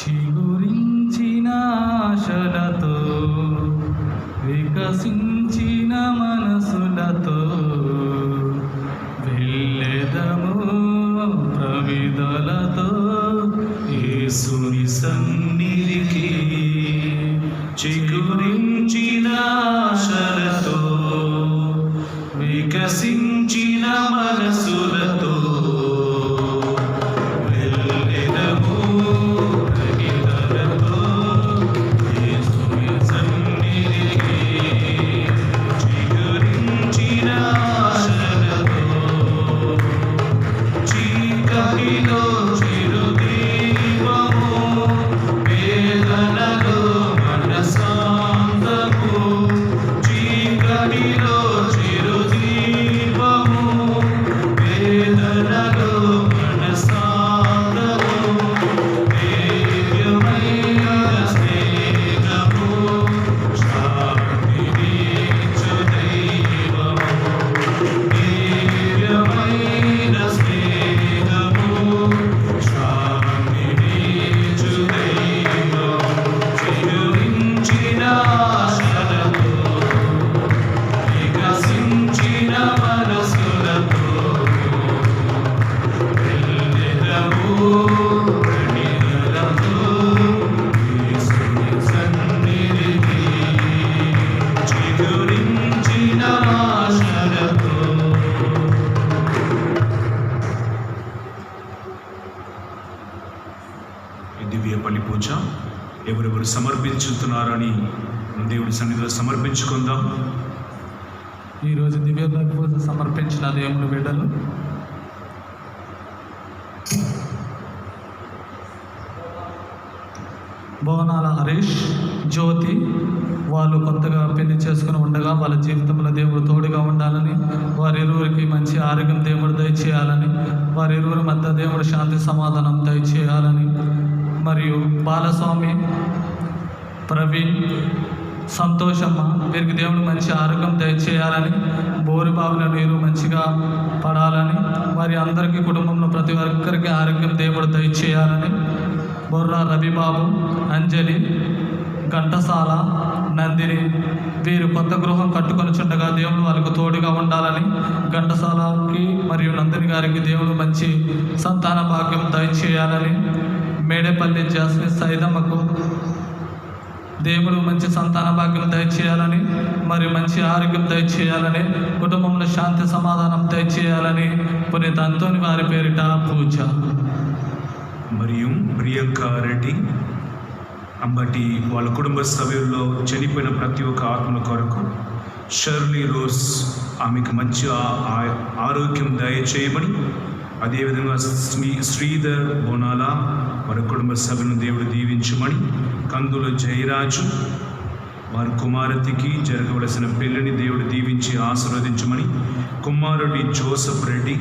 చిగురించిన ఆశలతో వికసించిన మనసులతో వెళ్ళెదము ప్రవిదలతో యేసుని సన్నిధికి. చిగురించిన ఆశలతో వికసించిన మనసులతో దివ్య బలి పూజ ఎవరెవరు సమర్పించుతున్నారని దేవుడి సన్నిధిలో సమర్పించుకుందాం. ఈరోజు దివ్య బలి పూజ సమర్పించిన దేవుని బిడ్డలు భవనాల హరీష్, జ్యోతి. వాళ్ళు కొత్తగా పెళ్లి చేసుకుని ఉండగా వాళ్ళ జీవితంలో దేవుడు తోడుగా ఉండాలని, వారిరువురికి మంచి ఆరోగ్యం దేవుడు దయచేయాలని, వారిరువురి మధ్య దేవుడు శాంతి సమాధానం దయచేయాలని, మరియు బాలస్వామి, ప్రవీణ్, సంతోషమ్మ వీరికి దేవుడు మంచి ఆరోగ్యం దయచేయాలని, బోరుబావుల నీరు మంచిగా పడాలని, వారి అందరికీ కుటుంబంలో ప్రతి ఒక్కరికి ఆరోగ్యం దేవుడు దయచేయాలని, బొర్రా రవిబాబు, అంజలి, ఘంటసాల, నందిని వీరు కొత్త గృహం కట్టుకొని చుండగా దేవుడు వాళ్ళకు తోడుగా ఉండాలని, ఘంటసాలకి మరియు నందిని గారికి దేవుడు మంచి సంతాన భాగ్యం దయచేయాలని, మేడేపల్లి జాస్మిన్ సైదమ్మకు దేవుడు మంచి సంతాన భాగ్యం దయచేయాలని, మరి మంచి ఆరోగ్యం దయచేయాలని, కుటుంబంలో శాంతి సమాధానం దయచేయాలని పునీత అంతోని వారి పేరిట పూజ. మరియు ప్రియాంక రెడ్డి అంబటి వాళ్ళ కుటుంబ సభ్యుల్లో చనిపోయిన ప్రతి ఒక్క ఆత్మల కొరకు షర్లీ రోజ్ ఆమెకు మంచి ఆరోగ్యం దయచేయమని, అదేవిధంగా శ్రీధర్ బోనాల వారి కుటుంబ సభ్యులను దేవుడు దీవించమని, కందుల జయరాజు వారి కుమారతికి జరగవలసిన పెళ్లిని దేవుడు దీవించి ఆశీర్వదించమని, కుమారుడి జోసఫ్ రెడ్డి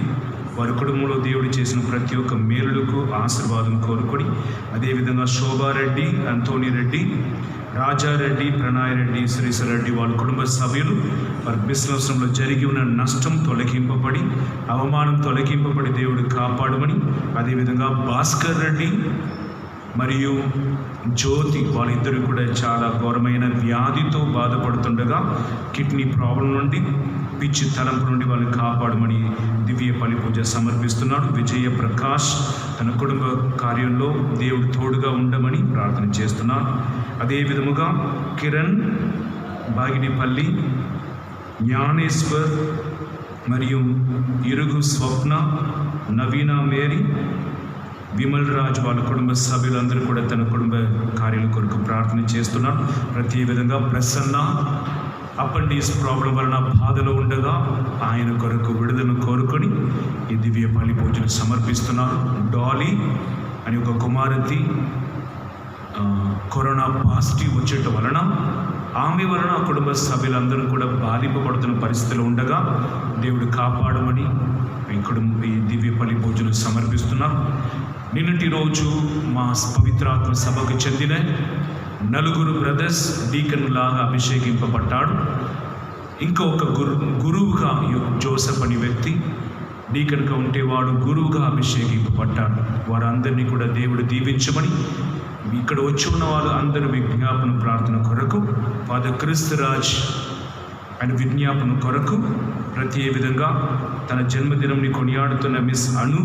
వారి కుటుంబంలో దేవుడు చేసిన ప్రతి ఒక్క మేలులకు ఆశీర్వాదం కోరుకొని, అదేవిధంగా శోభారెడ్డి, అంతోని రెడ్డి, రాజారెడ్డి, ప్రణాయరెడ్డి, శ్రీశ్వరెడ్డి వాళ్ళ కుటుంబ సభ్యులు వారి బిజినెస్లో జరిగి ఉన్న నష్టం తొలగింపబడి, అవమానం తొలగింపబడి దేవుడు కాపాడమని, అదేవిధంగా భాస్కర్ రెడ్డి మరియు జ్యోతి వాళ్ళిద్దరూ కూడా చాలా ఘోరమైన వ్యాధితో బాధపడుతుండగా కిడ్నీ ప్రాబ్లం నుండి, పిచ్చి తలంపు నుండి వాళ్ళని కాపాడమని దివ్య బలి పూజ సమర్పిస్తున్నాడు. విజయ ప్రకాష్ తన కుటుంబ కార్యంలో దేవుడు తోడుగా ఉండమని ప్రార్థన చేస్తున్నాడు. అదే విధముగా కిరణ్, బాగినిపల్లి, జ్ఞానేశ్వర్ మరియు ఇరుగు స్వప్న, నవీన మేరీ, విమల్ రాజు వాళ్ళ కుటుంబ సభ్యులందరూ కూడా తన కుటుంబ కార్యాల కొరకు ప్రార్థన చేస్తున్నారు. ప్రతి విధంగా ప్రసన్న అపెండిక్స్ ప్రాబ్లం వలన బాధలో ఉండగా ఆయన కొరకు విడుదలను కోరుకొని ఈ దివ్య బలి పూజలు సమర్పిస్తున్నారు. డాలీ అని ఒక కుమారతి కరోనా పాజిటివ్ వచ్చేట వలన ఆమె వలన కుటుంబ సభ్యులందరూ కూడా బాధింపబడుతున్న పరిస్థితిలో ఉండగా దేవుడు కాపాడమని ఈ దివ్య బలి పూజలు సమర్పిస్తున్నారు. నిన్నటి రోజు మా పవిత్రాత్మ సభకు చెందిన 4 బ్రదర్స్ డీకన్ లాగా అభిషేకింపబడ్డాడు. ఇంకొక గురువుగా జోసెఫ్ అనే వ్యక్తి డీకన్గా ఉంటే వాడు గురువుగా అభిషేకింపబడ్డాడు. వారందరినీ కూడా దేవుడు దీవించమని ఇక్కడ వచ్చి ఉన్న వాళ్ళు అందరూ విజ్ఞాపన ప్రార్థన కొరకు, ఫాదర్ క్రిస్తురాజ్ ఆయన విజ్ఞాపన కొరకు, ప్రతి విధంగా తన జన్మదినంని కొనియాడుతున్న మిస్ అను,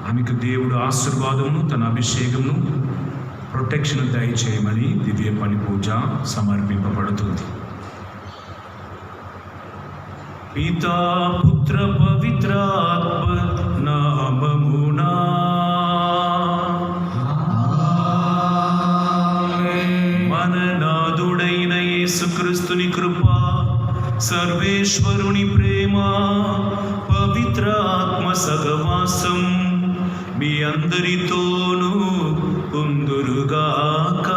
ఆమెకు దేవుడు ఆశీర్వాదమును తన అభిషేకమును ప్రొటెక్షన్ దయచేయమని దివ్య పని పూజ సమర్పింపబడుతుంది. పితా పుత్ర పవిత్రాత్మ నామమునా మననాథుడైన యేసుక్రీస్తుని కృప, సర్వేశ్వరుని ప్రేమ, పవిత్ర ఆత్మ సహవాసం మీ అందరితోనూ ఉందురుగాక.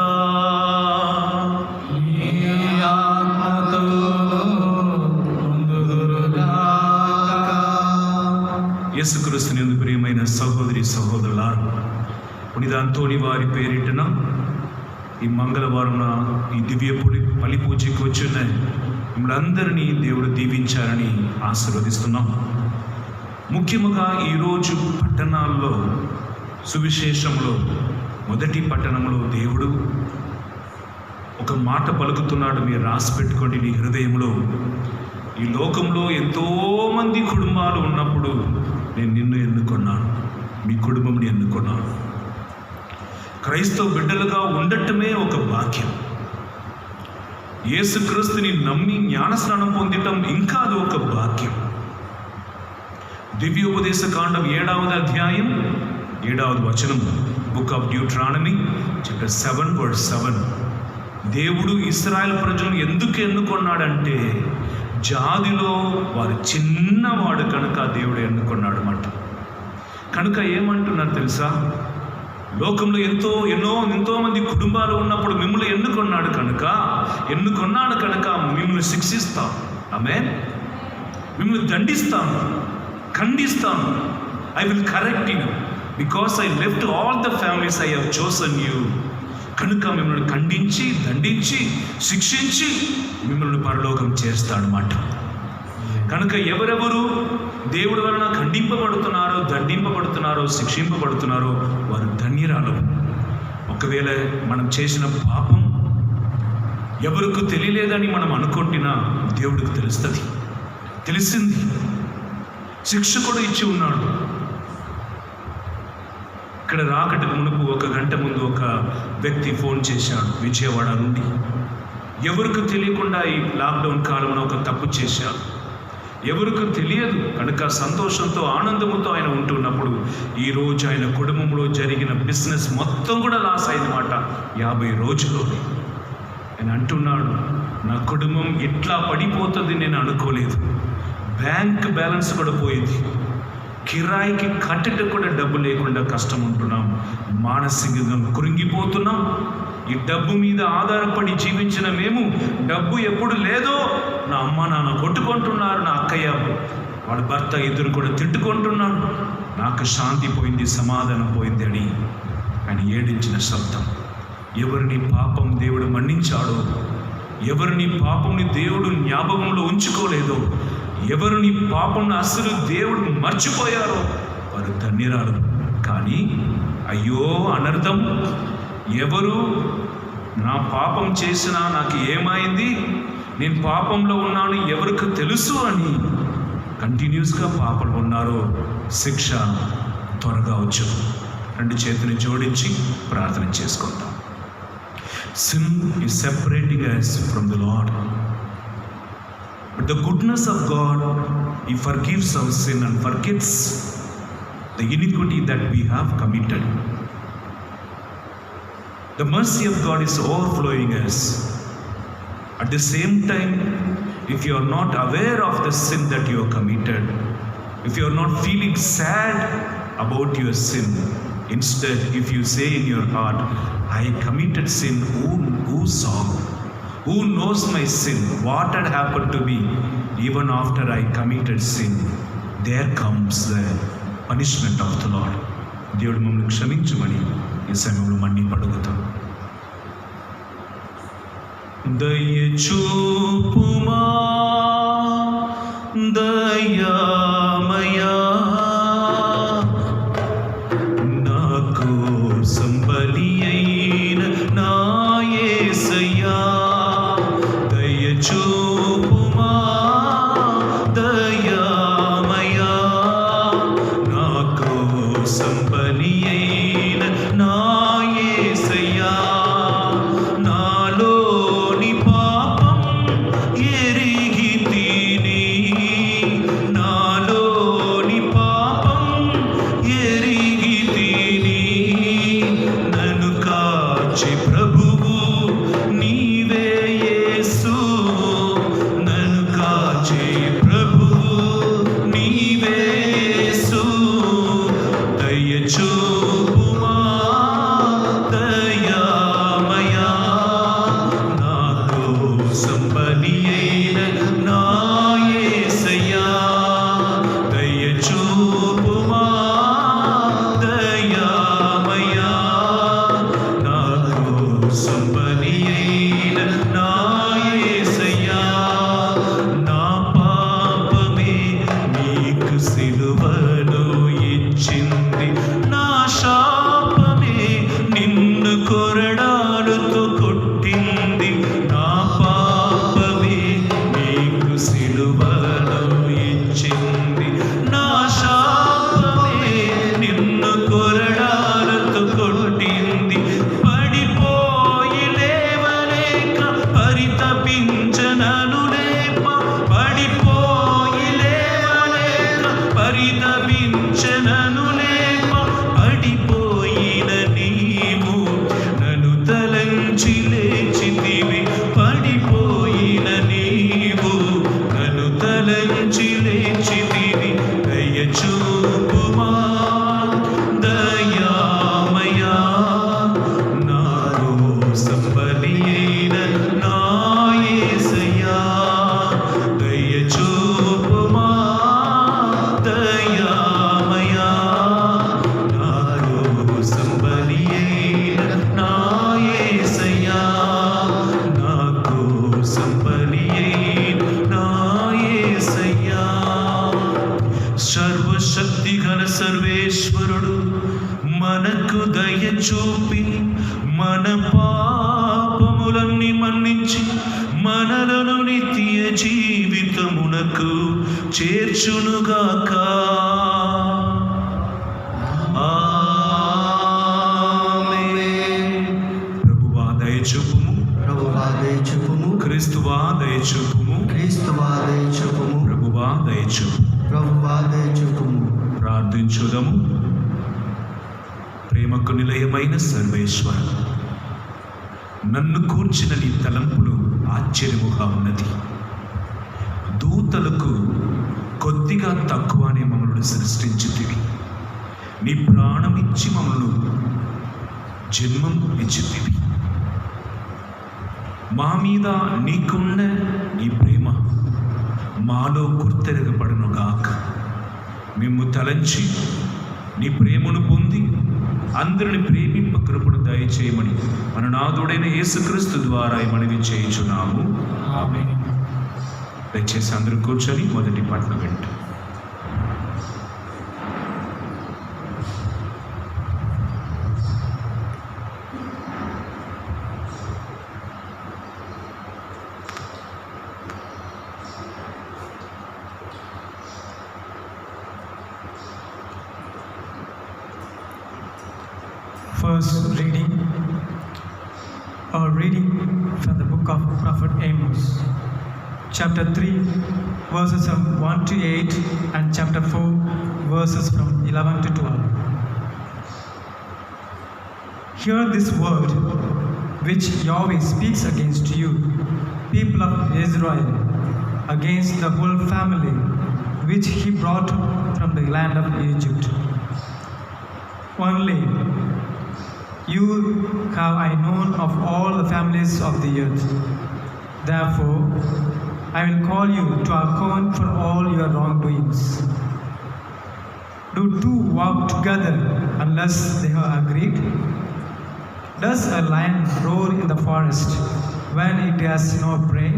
యేసుక్రీస్తుని యందు ప్రియమైన సహోదరి సహోదరులారా, పునీత అంతోని వారి పేరిటన ఈ మంగళవారం ఈ దివ్య బలి పూజకి వచ్చిన మిమ్మల్ని అందరినీ దేవుడు దీవించాలని ఆశీర్వదిస్తున్నాం. ముఖ్యంగా ఈరోజు పట్టణాల్లో సువిశేషంలో మొదటి పట్టణంలో దేవుడు ఒక మాట పలుకుతున్నాడు. మీరు రాసి పెట్టుకోండి నీ హృదయంలో. ఈ లోకంలో ఎంతోమంది కుటుంబాలు ఉన్నప్పుడు నేను నిన్ను ఎన్నుకున్నాను, మీ కుటుంబంని ఎన్నుకున్నాను. క్రైస్తవ బిడ్డలుగా ఉండటమే ఒక భాగ్యం. యేసుక్రీస్తుని నమ్మి జ్ఞానస్నానం పొందటం ఇంకా అది ఒక భాగ్యం. దివ్యోపదేశ కాండం 7వ అధ్యాయం 7వ వచనం, బుక్ ఆఫ్ డ్యూట్రానమీ చాప్టర్ 7:7. దేవుడు ఇశ్రాయేల్ ప్రజలను ఎందుకు ఎన్నుకున్నాడంటే జాతిలో వారు చిన్నవాడు కనుక దేవుడు ఎన్నుకున్నాడు అన్నమాట. కనుక ఏమంటున్నారు తెలుసా, లోకంలో ఎంతోమంది కుటుంబాలు ఉన్నప్పుడు మిమ్మల్ని ఎన్నుకున్నాడు కనుక మిమ్మల్ని శిక్షిస్తాం, ఆమేన్, మిమ్మల్ని దండిస్తాను, ఖండిస్తాను. I will correct you because I left all the families I have chosen you. కనుక మిమ్మల్ని ఖండించి, దండించి, శిక్షించి మిమ్మల్ని పరలోకం చేస్తాడనమాట. కనుక ఎవరెవరు దేవుడి వలన ఖండింపబడుతున్నారో, దండింపబడుతున్నారో, శిక్షింపబడుతున్నారో వారు ధన్యురాలు. ఒకవేళ మనం చేసిన పాపం ఎవరికి తెలియలేదని మనం అనుకుంటున్నా దేవుడికి తెలుస్తుంది, తెలిసింది. శిక్ష కూడా ఇచ్చి ఉన్నాడు. ఇక్కడ రాకటికి మునుపు 1 గంట ముందు ఒక వ్యక్తి ఫోన్ చేశాడు విజయవాడ నుండి. ఎవరికి తెలియకుండా ఈ లాక్డౌన్ కాలంలో ఒక తప్పు చేశాడు. ఎవరికి తెలియదు కనుక సంతోషంతో, ఆనందంతో ఆయన ఉంటున్నప్పుడు ఈరోజు ఆయన కుటుంబంలో జరిగిన బిజినెస్ మొత్తం కూడా లాస్ అయిందన్నమాట 50 రోజుల్లోనే. ఆయన అంటున్నాడు, నా కుటుంబం ఇట్లా పడిపోతుంది నేను అనుకోలేదు. బ్యాంక్ బ్యాలెన్స్ కూడా పోయింది, కిరాయికి కట్టడం కూడా డబ్బు లేకుండా కష్టం ఉంటున్నాం, మానసికంగా కృంగిపోతున్నాం. ఈ డబ్బు మీద ఆధారపడి జీవించిన మేము డబ్బు ఎప్పుడు లేదో నా అమ్మ నాన్న కొట్టుకుంటున్నారు, నా అక్కయ్య వాళ్ళ భర్త ఇద్దరు కూడా తిట్టుకుంటున్నాడు. నాకు శాంతి పోయింది, సమాధానం పోయింది అని ఆయన ఏడించిన శబ్దం. ఎవరిని పాపం దేవుడు మన్నించాడో, ఎవరిని పాపంని దేవుడు జ్ఞాపకంలో ఉంచుకోలేదో, ఎవరిని పాపంను అసలు దేవుడు మర్చిపోయారో వారు ధన్యురాలు. కానీ అయ్యో అనర్థం, ఎవరు నా పాపం చేసినా నాకు ఏమైంది, నేను పాపంలో ఉన్నాను ఎవరికి తెలుసు అని కంటిన్యూస్గా పాపంలో ఉన్నారో శిక్ష త్వరగా వచ్చు. 2 చేతులు జోడించి ప్రార్థన చేసుకుంటాం. Sin is separating us from the Lord. But the goodness of God, He forgives our sin and forgets the iniquity that we have committed. The mercy of God is overflowing us. At the same time, if you are not aware of the sin that you have committed, if you are not feeling sad about your sin, instead, if you say in your heart, I committed sin, who saw? Who knows my sin? What had happened to me even after I committed sin? There comes the punishment of the Lord. దేవుడు మమ్మల్ని క్షమించమని ఈ సమయంలో మన్ని పడుగుతాం. దయచూపుమా దయామయా, నా కోసం బలి అయి సిలువను ఇచ్చింది. నా శాపమే నిన్ను కొరడాలతో కొట్టింది. నా పాపమే నీకు సిలువను ఇచ్చింది. నా శాపమే నిన్ను కొరడాలతో కొట్టింది. పడిపోయి లేవలేక పరితపించనను లేప. పడిపోయి లేవలేక పరితపించనను లేప. పడిపోయిన నీవు నన్ను తలంచి లేచితివి. పడిపోయిన నీవు నన్ను తలంచి లేచితివి. దయచూపుమా దయామయా నా కోసం బలి అయిన నా యేసయ్యా. దయచూపుమా దయామయా నా కోసం బలి అయిన నా యేసయ్యా. నా కోసం బలి అయిన నా యేసయ్యా. సర్వశక్తి గల సర్వేశ్వరుడు మనకు దయ చూపి మన పాపములన్నీ మన్నించి మనలను నిత్య జీవితమునకు చేర్చునుగాక. ఆమేన్. ప్రభువా దయచూపుము. ప్రభువా దయచూపుము. క్రీస్తువా దయచూపుము. క్రీస్తువా దయచూపుము. ప్రభువా దయచూపు. ప్రభువా దయచూపుము. ప్రార్థించుదము. ప్రేమకు నిలయమైన సర్వేశ్వర, నన్ను కూర్చిన నీ తలంపులు ఆశ్చర్యముగా ఉన్నది. దూతలకు కొద్దిగా తక్కువనే మమ్మల్ని సృష్టించితివి. నీ ప్రాణమిచ్చి మమ్మల్ని జన్మం ఇచ్చితివి. మా మీద నీకున్న ఈ ప్రేమ మాలో గుర్తెరగబడునుగాక. మేము తలంచి నీ ప్రేమను పొంది అందరిని ప్రేమింప కృపను దయచేయమని మన నాథుడైన యేసుక్రీస్తు ద్వారా మనవి చేయుచున్నాము. ఆమేన్. దయచేసి అందరూ కూర్చొని మొదటి పాటను వింటాం. First reading, or reading from the book of Prophet Amos, chapter 3, verses from 1 to 8, and chapter 4, verses from 11 to 12. Hear this word which Yahweh speaks against you, people of Israel, against the whole family which he brought from the land of Egypt. Only you have I known of all the families of the earth. Therefore, I will call you to account for all your wrongdoings. Do two walk together unless they have agreed? Does a lion roar in the forest when it has no prey?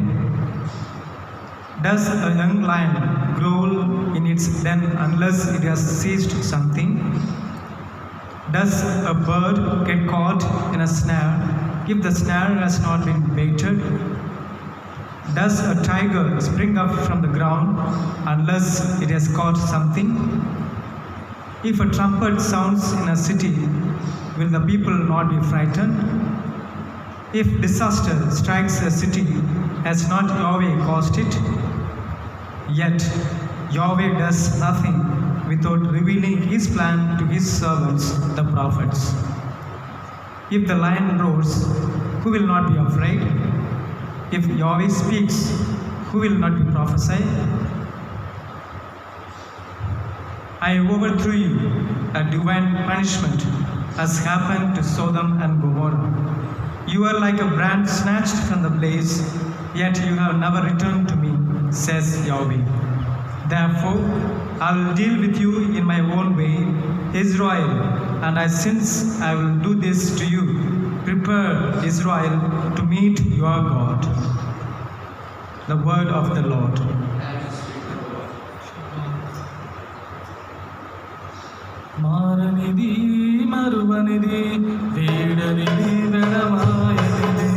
Does a young lion growl in its den unless it has seized something? Does a bird get caught in a snare if the snare has not been baited? Does a tiger spring up from the ground unless it has caught something? If a trumpet sounds in a city, will the people not be frightened? If disaster strikes a city, has not Yahweh caused it? Yet Yahweh does nothing without revealing his plan to his servants, the prophets. If the lion roars, who will not be afraid? If Yahweh speaks, who will not be prophesy? I overthrew you, a divine punishment has happened to Sodom and Gomorrah. You are like a brand snatched from the blaze, yet you have never returned to me, says Yahweh. Therefore, I will deal with you in my own way, Israel, and since I will do this to you, prepare Israel to meet your God. The word of the Lord. మారనిది మరువనిది వీడనిది వెడమాయనిది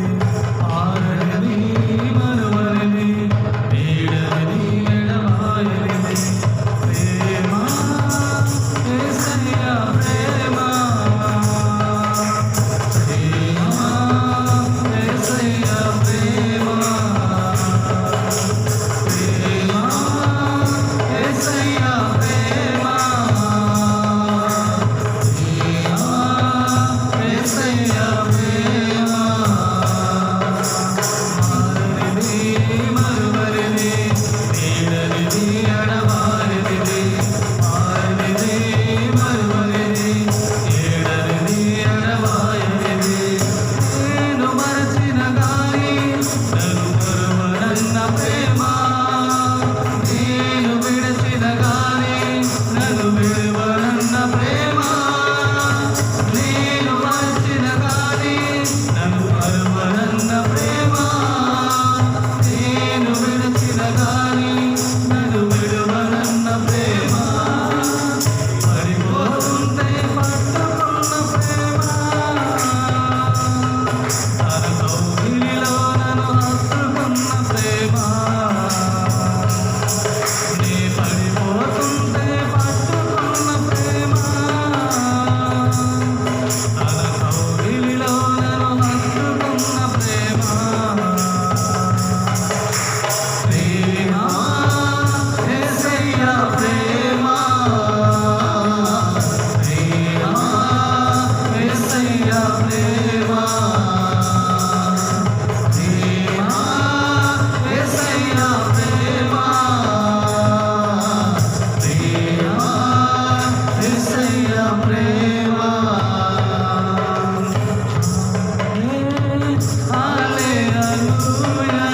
మారనిది మరువనిది వీడనిది వెడమాయనిది ప్రేమ యేసయ్య ప్రేమ ప్రేమ యేసయ్య ప్రేమ ప్రేమ యేసయ్య ప్రేమ యేసయ్య ప్రేమ మారనిది మరువనిది వీడనిది ఎడబాయనిది మారనిది మరువనిది వీడనిది ఎడబాయనిది నేను మరచిన గాని నన్ను మరువనన్న ప్రేమ నేను విడిచిన గాని నన్ను విడువనన్న ప్రేమ నేను మరచిన గాని నన్ను మరువనన్న ప్రేమ నేను విడిచిన గాని నన్ను విడువనన్న ప్రేమ పడిపోతుంటే పట్టుకున్న ప్రేమ తన కౌగిలిలో నన్ను హత్తుకున్న ప్రేమ నీ పడిపోతుంటే పట్టుకున్న ప్రేమ తన కౌగిలిలో నన్ను హత్తుకున్న ప్రేమ ప్రేమ యేసయ్య ప్రేమ ప్రేమ యేసయ్య ప్రేమ ప్రేమ యేసయ్య ప్రేమ ప్రేమ యేసయ్య ప్రేమ హల్లెలూయా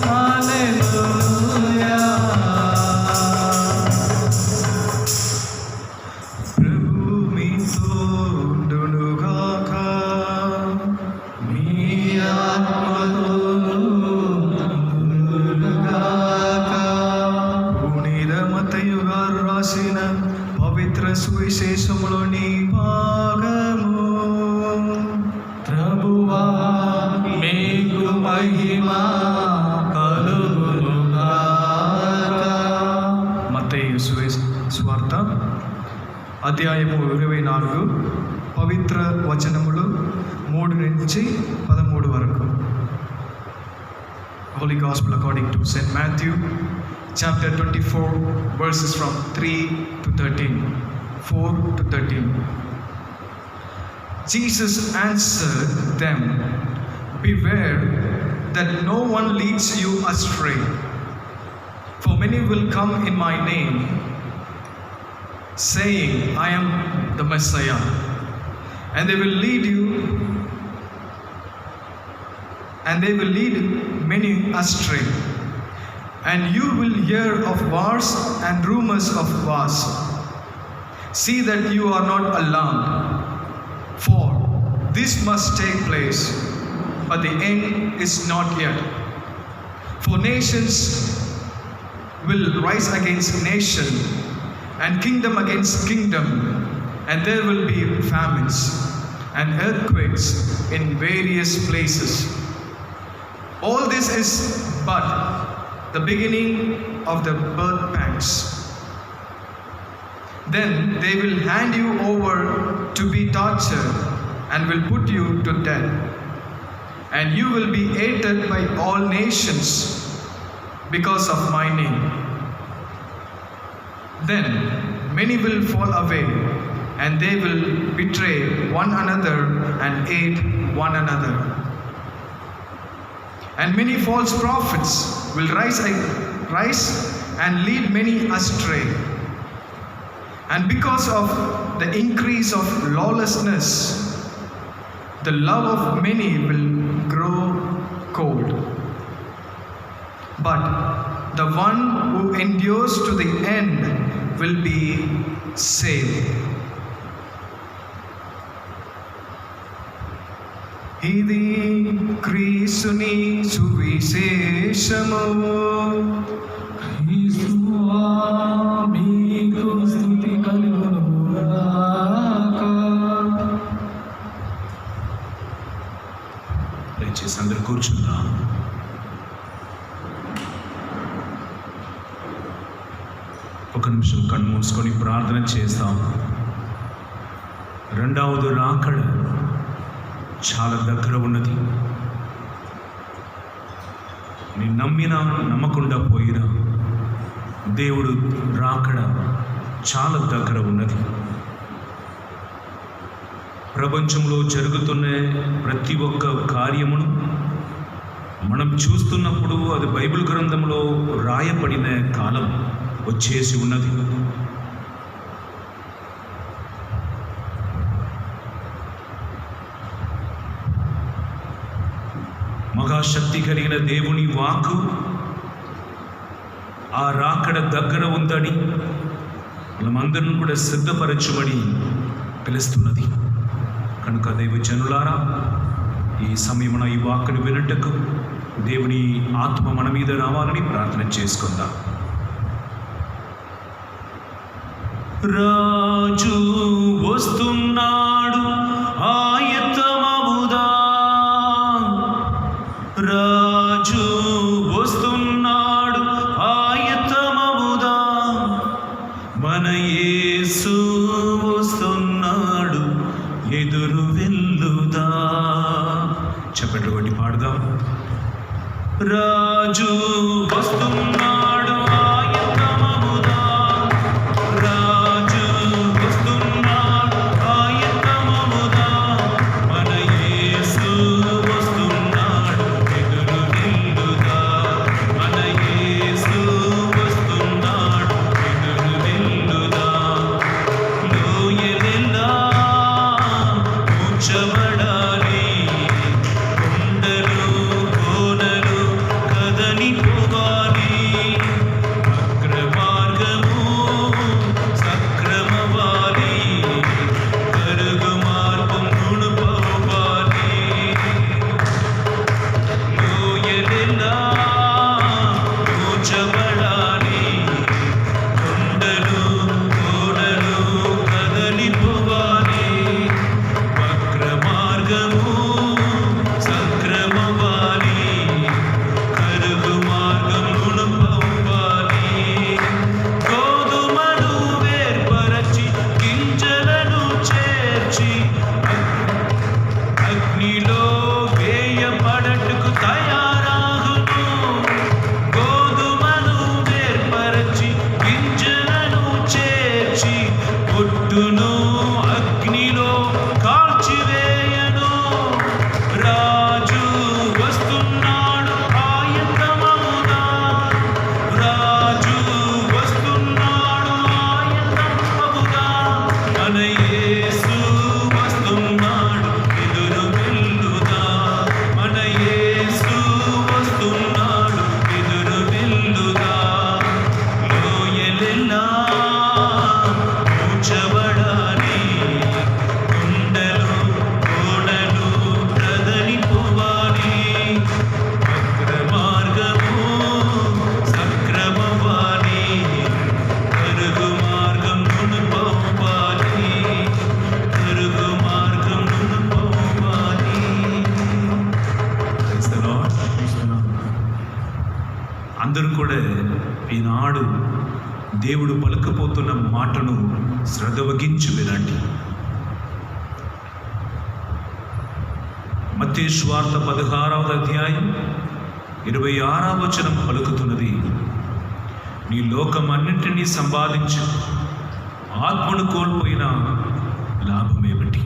హల్లెలూయా ప్రభు మీతో ఉండునుగాక. మీ ఆత్మతోనూ ఉండునుగాక. పునీత మత్తయి గారు రాసిన పవిత్ర సువిశేషములోని భాగము. ప్రభువా మీకు మహిమ కలుగునుగాక. మత్తయి సువార్త అధ్యాయము 24 పవిత్ర వచనములు 3 నుంచి 13 వరకు. Holy Gospel according to St. Matthew, chapter 24, verses from 3 to 13. 4 to 13. Jesus answered them, "Beware that no one leads you astray. For many will come in my name, saying, I am the Messiah, and they will lead many astray. And you will hear of wars and rumors of wars. See that you are not alarmed, for this must take place, but the end is not yet. For nations will rise against nation, and kingdom against kingdom, and there will be famines and earthquakes in various places. All this is but the beginning of the birth pangs. Then they will hand you over to be tortured and will put you to death, and you will be hated by all nations because of my name. Then many will fall away, and they will betray one another and hate one another. And many false prophets will rise and lead many astray. And because of the increase of lawlessness, the love of many will grow cold. But the one who endures to the end will be saved. ఇది క్రీస్తుని సువిశేషము. క్రీస్తువా దయచేసి అందరు కూర్చుందాం. ఒక నిమిషం కళ్ళు మూసుకొని ప్రార్థన చేస్తాం. రెండవది రాకడ చాలా దగ్గర ఉన్నది. నీ నమ్మినా నమ్మకుండా పోయినా దేవుడు రాకడ చాలా దగ్గర ఉన్నది. ప్రపంచంలో జరుగుతున్న ప్రతి ఒక్క కార్యమును మనం చూస్తున్నప్పుడు అది బైబిల్ గ్రంథంలో రాయబడిన కాలం వచ్చేసి ఉన్నది. మహాశక్తి కలిగిన దేవుని వాక్కు ఆ రాకడ దగ్గర ఉందని మనమందరం కూడా సిద్ధపరచబడి పిలుస్తున్నది. కనుక దైవ జనులారా, ఈ సమయమున ఈ వాక్కును వినటకు దేవుని ఆత్మ మన మీద రావాలని ప్రార్థన చేసుకుందాం. రాజు వస్తున్నాడు, ఆయత్తమవుదా. రాజు వస్తున్నాడు, ఆయత్తమవుదా. మన యేసు వస్తున్నాడు, ఎదురు వెళ్ళుదా. చెప్పండి, కొట్టి పాడుదాం. రాజు వస్తున్నాడు, ఆయత్తమవుదా. రాజు వస్తున్నాడు, ఆయత్తమవుదా. మన యేసు వస్తున్నాడు, ఎదురు వెళ్ళుదా. మన యేసు వస్తున్నాడు, ఎదురు వెళ్ళుదా. లోయలెల్లా కూర్చబడాలి, కొండలు కోనలు కదలిపోవాలి. అగ్ర మార్గము సక్రమవాలి, కరుగు మార్గం నుడుపోవాలి. లోయలెల్లా కూర్చబడాలి, కొండలు కోనలు కదలిపోవాలి. వక్ర మార్గము సక్రమవాలి, కరుగు మార్గం నుడుపోవాలి. గోధుమను వేర్పరచి గింజలను చేర్చి అగ్నిలో వేయబడటకు తయారాగును. గోధుమను వేర్పరచి గింజలను చేర్చి పొట్టును అగ్నిలో కాల్చివేయను. రాజు వస్తున్నాడు, ఆయత్తమవుదా. రాజు వస్తున్నాడు, ఆయత్తమవుదా. మన యేసు వస్తున్నాడు, ఎదురు వెళ్ళుదా. మన యేసు వస్తున్నాడు, ఎదురు వెళ్ళుదా. లోయలెల్లా కూర్చబడాలి, కొండలు కోనలు కదలిపోవాలి. వక్ర మార్గము సక్రమవాలి, కరుగు మార్గం నుడుపోవాలి. కరుగు మార్గం నుడుపోవాలి. Praise the Lord. అందరూ కూడా ఈనాడు దేవుడు పలుకుపోతున్న మాటను శ్రద్ధ వహించి వినండి. మత్తయి సువార్త 16వ అధ్యాయం 26వ వచనం పలుకుతున్నది, నీ లోకమన్నింటినీ సంపాదించు, ఆత్మను కోల్పోయిన లాభమేమిటి.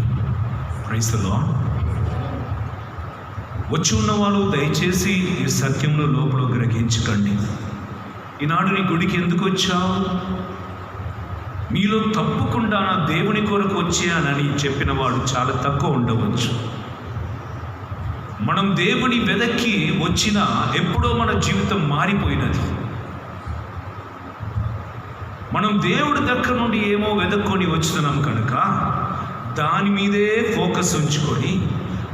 Praise the lord. వచ్చి ఉన్నవాళ్ళు దయచేసి ఈ సత్యంలో లోపల గ్రహించకండి. ఈనాడు నీ గుడికి ఎందుకు వచ్చావు? మీలో తప్పకుండా నా దేవుని కొరకు వచ్చానని చెప్పిన వాడు చాలా తక్కువ ఉండవచ్చు. మనం దేవుని వెదక్కి వచ్చినా ఎప్పుడో మన జీవితం మారిపోయినది. మనం దేవుడి దగ్గర నుండి ఏమో వెదక్కొని వచ్చుతున్నాం కనుక దాని మీదే ఫోకస్ ఉంచుకొని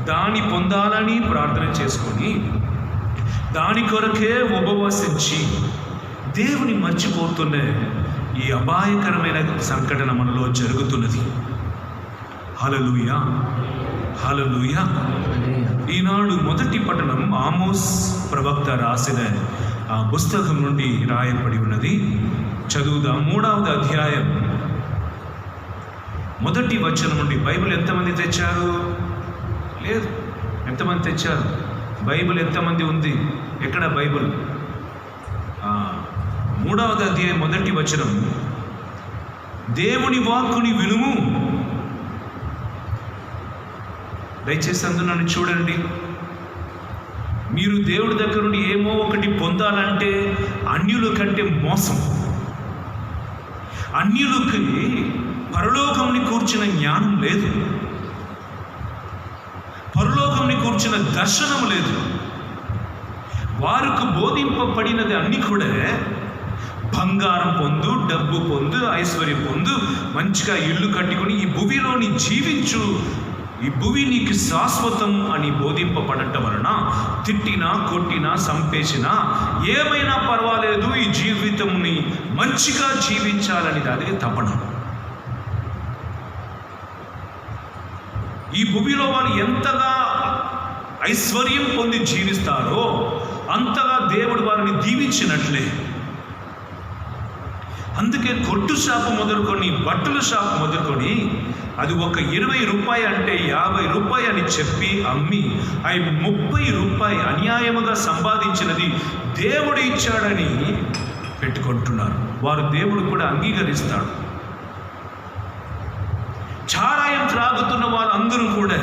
దాన్ని పొందాలని ప్రార్థన చేసుకొని దాని కొరకే ఉపవసించి దేవుని మర్చిపోతున్న ఈ అపాయకరమైన సంఘటన మనలో జరుగుతున్నది. హల్లెలూయా, హల్లెలూయా. ఈనాడు మొదటి పట్టణం ఆమోస్ ప్రవక్త రాసిన ఆ పుస్తకం నుండి రాయబడి ఉన్నది. చదువుదాం. 3వ అధ్యాయం మొదటి వచనం నుండి. బైబిల్ ఎంతమంది తెచ్చారు? లేదు. ఎంతమంది తెచ్చారు? బైబిల్ ఎంతమంది ఉంది? ఎక్కడ బైబిల్? 3వ అధ్యాయం మొదటి వచనం. దేవుని వాక్కుని వినుము. దయచేసి అందరూ నన్ను చూడండి. మీరు దేవుడి దగ్గర నుండి ఏమో ఒకటి పొందాలంటే అన్యుల కంటే మోసం. అన్యులకి పరలోకంని కూర్చిన జ్ఞానం లేదు, పరలోకంని కూర్చిన దర్శనం లేదు. వారికి బోధింపబడినది అన్ని కూడా బంగారం పొందు, డబ్బు పొందు, ఐశ్వర్యం పొందు, మంచిగా ఇల్లు కట్టుకుని ఈ భూమిలోని జీవించు, ఈ భూమి నీకు శాశ్వతం అని బోధింపబడటం వలన తిట్టినా, కొట్టినా, సంపేసినా ఏమైనా పర్వాలేదు, ఈ జీవితంని మంచిగా జీవించాలని అదే తపన. ఈ భూమిలో వాళ్ళు ఎంతగా ఐశ్వర్యం పొంది జీవిస్తారో అంతగా దేవుడు వారిని దీవించినట్లే. అందుకే కొట్టు షాపు మొదలుకొని, బట్టల షాపు మొదలుకొని, అది ఒక 20 రూపాయలు అంటే 50 రూపాయలు అని చెప్పి అమ్మి అవి 30 రూపాయలు అన్యాయముగా సంపాదించినది దేవుడు ఇచ్చాడని పెట్టుకుంటున్నారు. వారు దేవుడు కూడా అంగీకరిస్తాడు. చారాయం త్రాగుతున్న వాళ్ళందరూ కూడా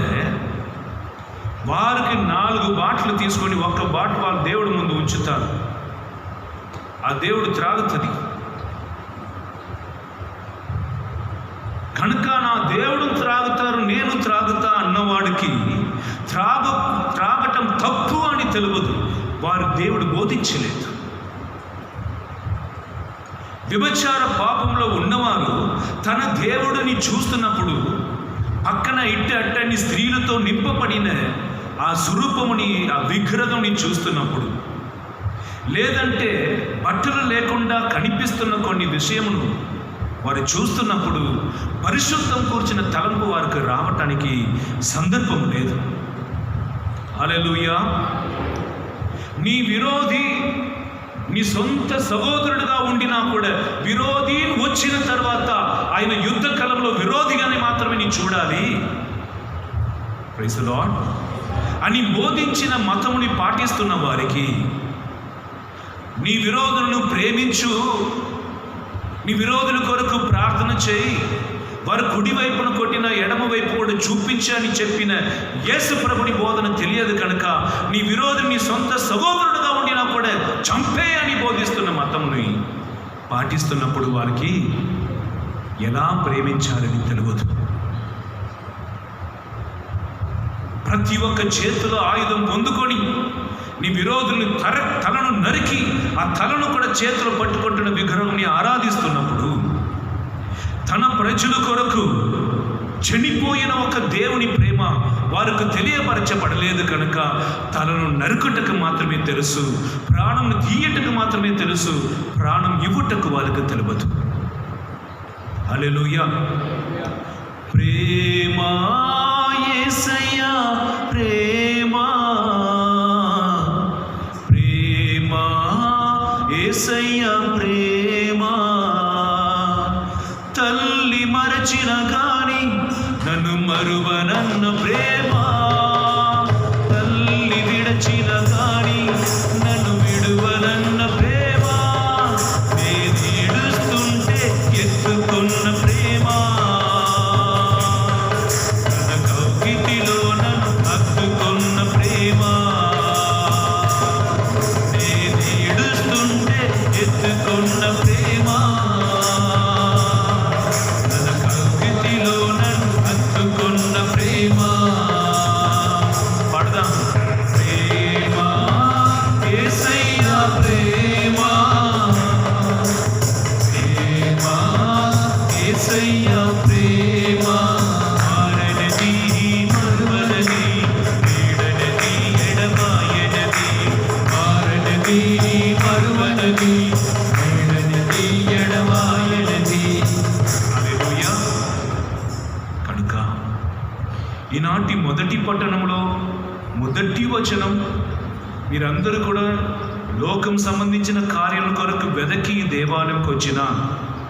వారికి 4 బాటిల్ తీసుకొని ఒక్క బాటిల్ వాళ్ళు దేవుడి ముందు ఉంచుతారు. ఆ దేవుడు త్రాగుతుంది. కనుక నా దేవుడు త్రాగుతారు, నేను త్రాగుతా అన్నవాడికి త్రాగటం తప్పు అని తెలియదు. వారు దేవుడు బోధించలేదు. వ్యభిచార పాపంలో ఉన్నవారు తన దేవుడిని చూస్తున్నప్పుడు పక్కన అట్టని స్త్రీలతో నింపబడిన ఆ స్వరూపముని, ఆ విగ్రహంని చూస్తున్నప్పుడు, లేదంటే బట్టలు లేకుండా కనిపిస్తున్న కొన్ని విషయమును వారు చూస్తున్నప్పుడు పరిశుద్ధం కూర్చిన తలంపు వారికి రావటానికి సందర్భం లేదు. హల్లెలూయా. నీ విరోధి నీ సొంత సహోదరుడుగా ఉండినా కూడా విరోధి వచ్చిన తర్వాత ఆయన యుద్ధ కాలంలో విరోధిగానే మాత్రమే నీ చూడాలి. ప్రైజ్ ది లార్డ్ అని బోధించిన మతముని పాటిస్తున్న వారికి నీ విరోధులను ప్రేమించు, నీ విరోధుల కొరకు ప్రార్థన చేయి, వారు కుడి వైపున కొట్టిన ఎడమ వైపు కూడా చూపించని చెప్పిన యేసు ప్రభుని బోధన తెలియదు కనుక నీ విరోధి నీ సొంత సహోదరుడుగా ఉండినా కూడా చంపే అని బోధిస్తున్న మతంని పాటిస్తున్నప్పుడు వారికి ఎలా ప్రేమించాలని తెలియదు. ప్రతి ఒక్క చేతిలో ఆయుధం పొందుకొని నీ విరోధుల్ని తలను నరికి ఆ తలను కూడా చేతిలో పట్టుకుంటున్న విగ్రహాన్ని ఆరాధిస్తున్నప్పుడు తన ప్రజల కొరకు చనిపోయిన ఒక దేవుని ప్రేమ వారికి తెలియపరచబడలేదు కనుక తలను నరుకుటకు మాత్రమే తెలుసు, ప్రాణం తీయటకు మాత్రమే తెలుసు, ప్రాణం ఇవ్వుటకు వారికి తెలియదు. హల్లెలూయా. ప్రేమ యేసయ్యా ప్రేమ, ప్రేమ యేసయ్యా ప్రేమ, తల్లి మరచిన గాని నన్ను మరువనన్న ప్రేమ, తల్లి విడచిన గాని నన్ను విడువనన్న ప్రేమ, నేను ఏడుస్తుంటే ఎత్తుకున్న ప్రేమ, తన కౌగిటిలో నన్ను హత్తుకున్న ప్రేమ, నేను ఏడుస్తుంటే ఎత్తుకున్న ప్రేమ, తన కౌగిటిలో నన్ను హత్తుకున్న ప్రేమ. పడదాం. ప్రేమ యేసయ్యా ప్రేమ, ప్రేమ యేసయ్యా ప్రేమ, మారనది మరువనది, వీడనది ఎడబాయనది, మారనది మరువనది, వీడనది ఎడబాయనది. హల్లెలూయా. కనుక ఈనాటి మొదటి పట్టణంలో మొదటి వచనం, మీరందరూ కూడా లోకం సంబంధించిన కార్యాల కొరకు వెదకి దేవాలయంకి వచ్చిన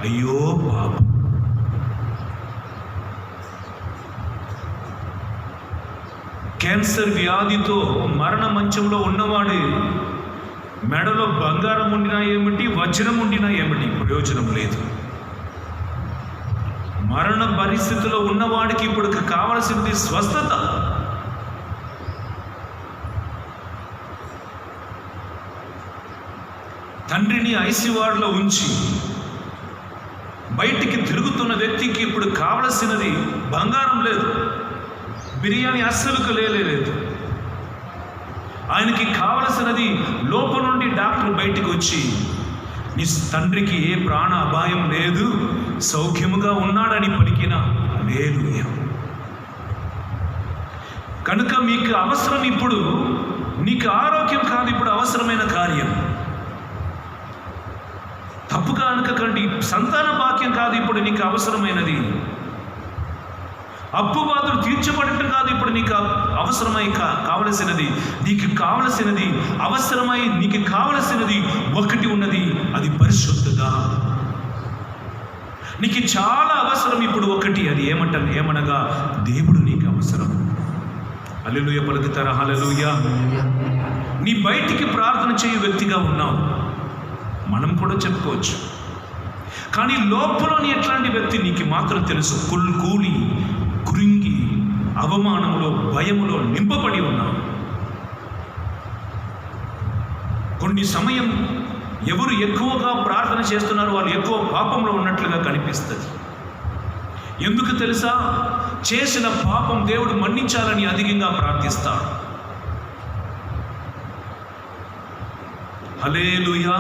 అయ్యో పాపం. క్యాన్సర్ వ్యాధితో మరణ మంచంలో ఉన్నవాడు మెడలో బంగారం ఉండినా ఏమిటి, వజ్రం ఉండినా ఏమిటి, ప్రయోజనం లేదు. మరణ పరిస్థితిలో ఉన్నవాడికి ఇప్పుడు కావలసింది స్వస్థత. తండ్రిని ఐసీవార్డులో ఉంచి బయటికి తిరుగుతున్న వ్యక్తికి ఇప్పుడు కావలసినది బంగారం లేదు, బిర్యానీ అస్సలు లేదు. ఆయనకి కావలసినది లోపల నుండి డాక్టర్ బయటికి వచ్చి నీ తండ్రికి ఏ ప్రాణ అపాయం లేదు, సౌఖ్యముగా ఉన్నాడని పలికిన లేదు. కనుక మీకు అవసరం ఇప్పుడు, నీకు ఆరోగ్యం కాదు ఇప్పుడు అవసరమైన కార్యం. తప్పుగా అనకండి, సంతాన భాగ్యం కాదు ఇప్పుడు నీకు అవసరమైనది. అప్పు బాధలు తీర్చబడటం కాదు ఇప్పుడు నీకు అవసరమై కావలసినది. నీకు కావలసినది అవసరమై నీకు కావలసినది ఒకటి ఉన్నది, అది పరిశుద్ధత. నీకు చాలా అవసరం ఇప్పుడు ఒకటి, అది ఏమనగా దేవుడు నీకు అవసరం. హల్లెలూయా పలుకుతారా? హల్లెలూయా. నీ బయటికి ప్రార్థన చేయు వ్యక్తిగా ఉన్నావు, మనం కూడా చెప్పుకోవచ్చు. కానీ లోపలని ఎట్లాంటి వ్యక్తి నీకు మాత్రం తెలుసు. కూలి కురింగి అవమానంలో భయములో నింపబడి ఉన్నావు. కొన్ని సమయం ఎవరు ఎక్కువగా ప్రార్థన చేస్తున్నారో వాళ్ళు ఎక్కువ పాపంలో ఉన్నట్లుగా కనిపిస్తుంది. ఎందుకు తెలుసా? చేసిన పాపం దేవుడు మన్నించాలని అధికంగా ప్రార్థిస్తాడు. హల్లెలూయా.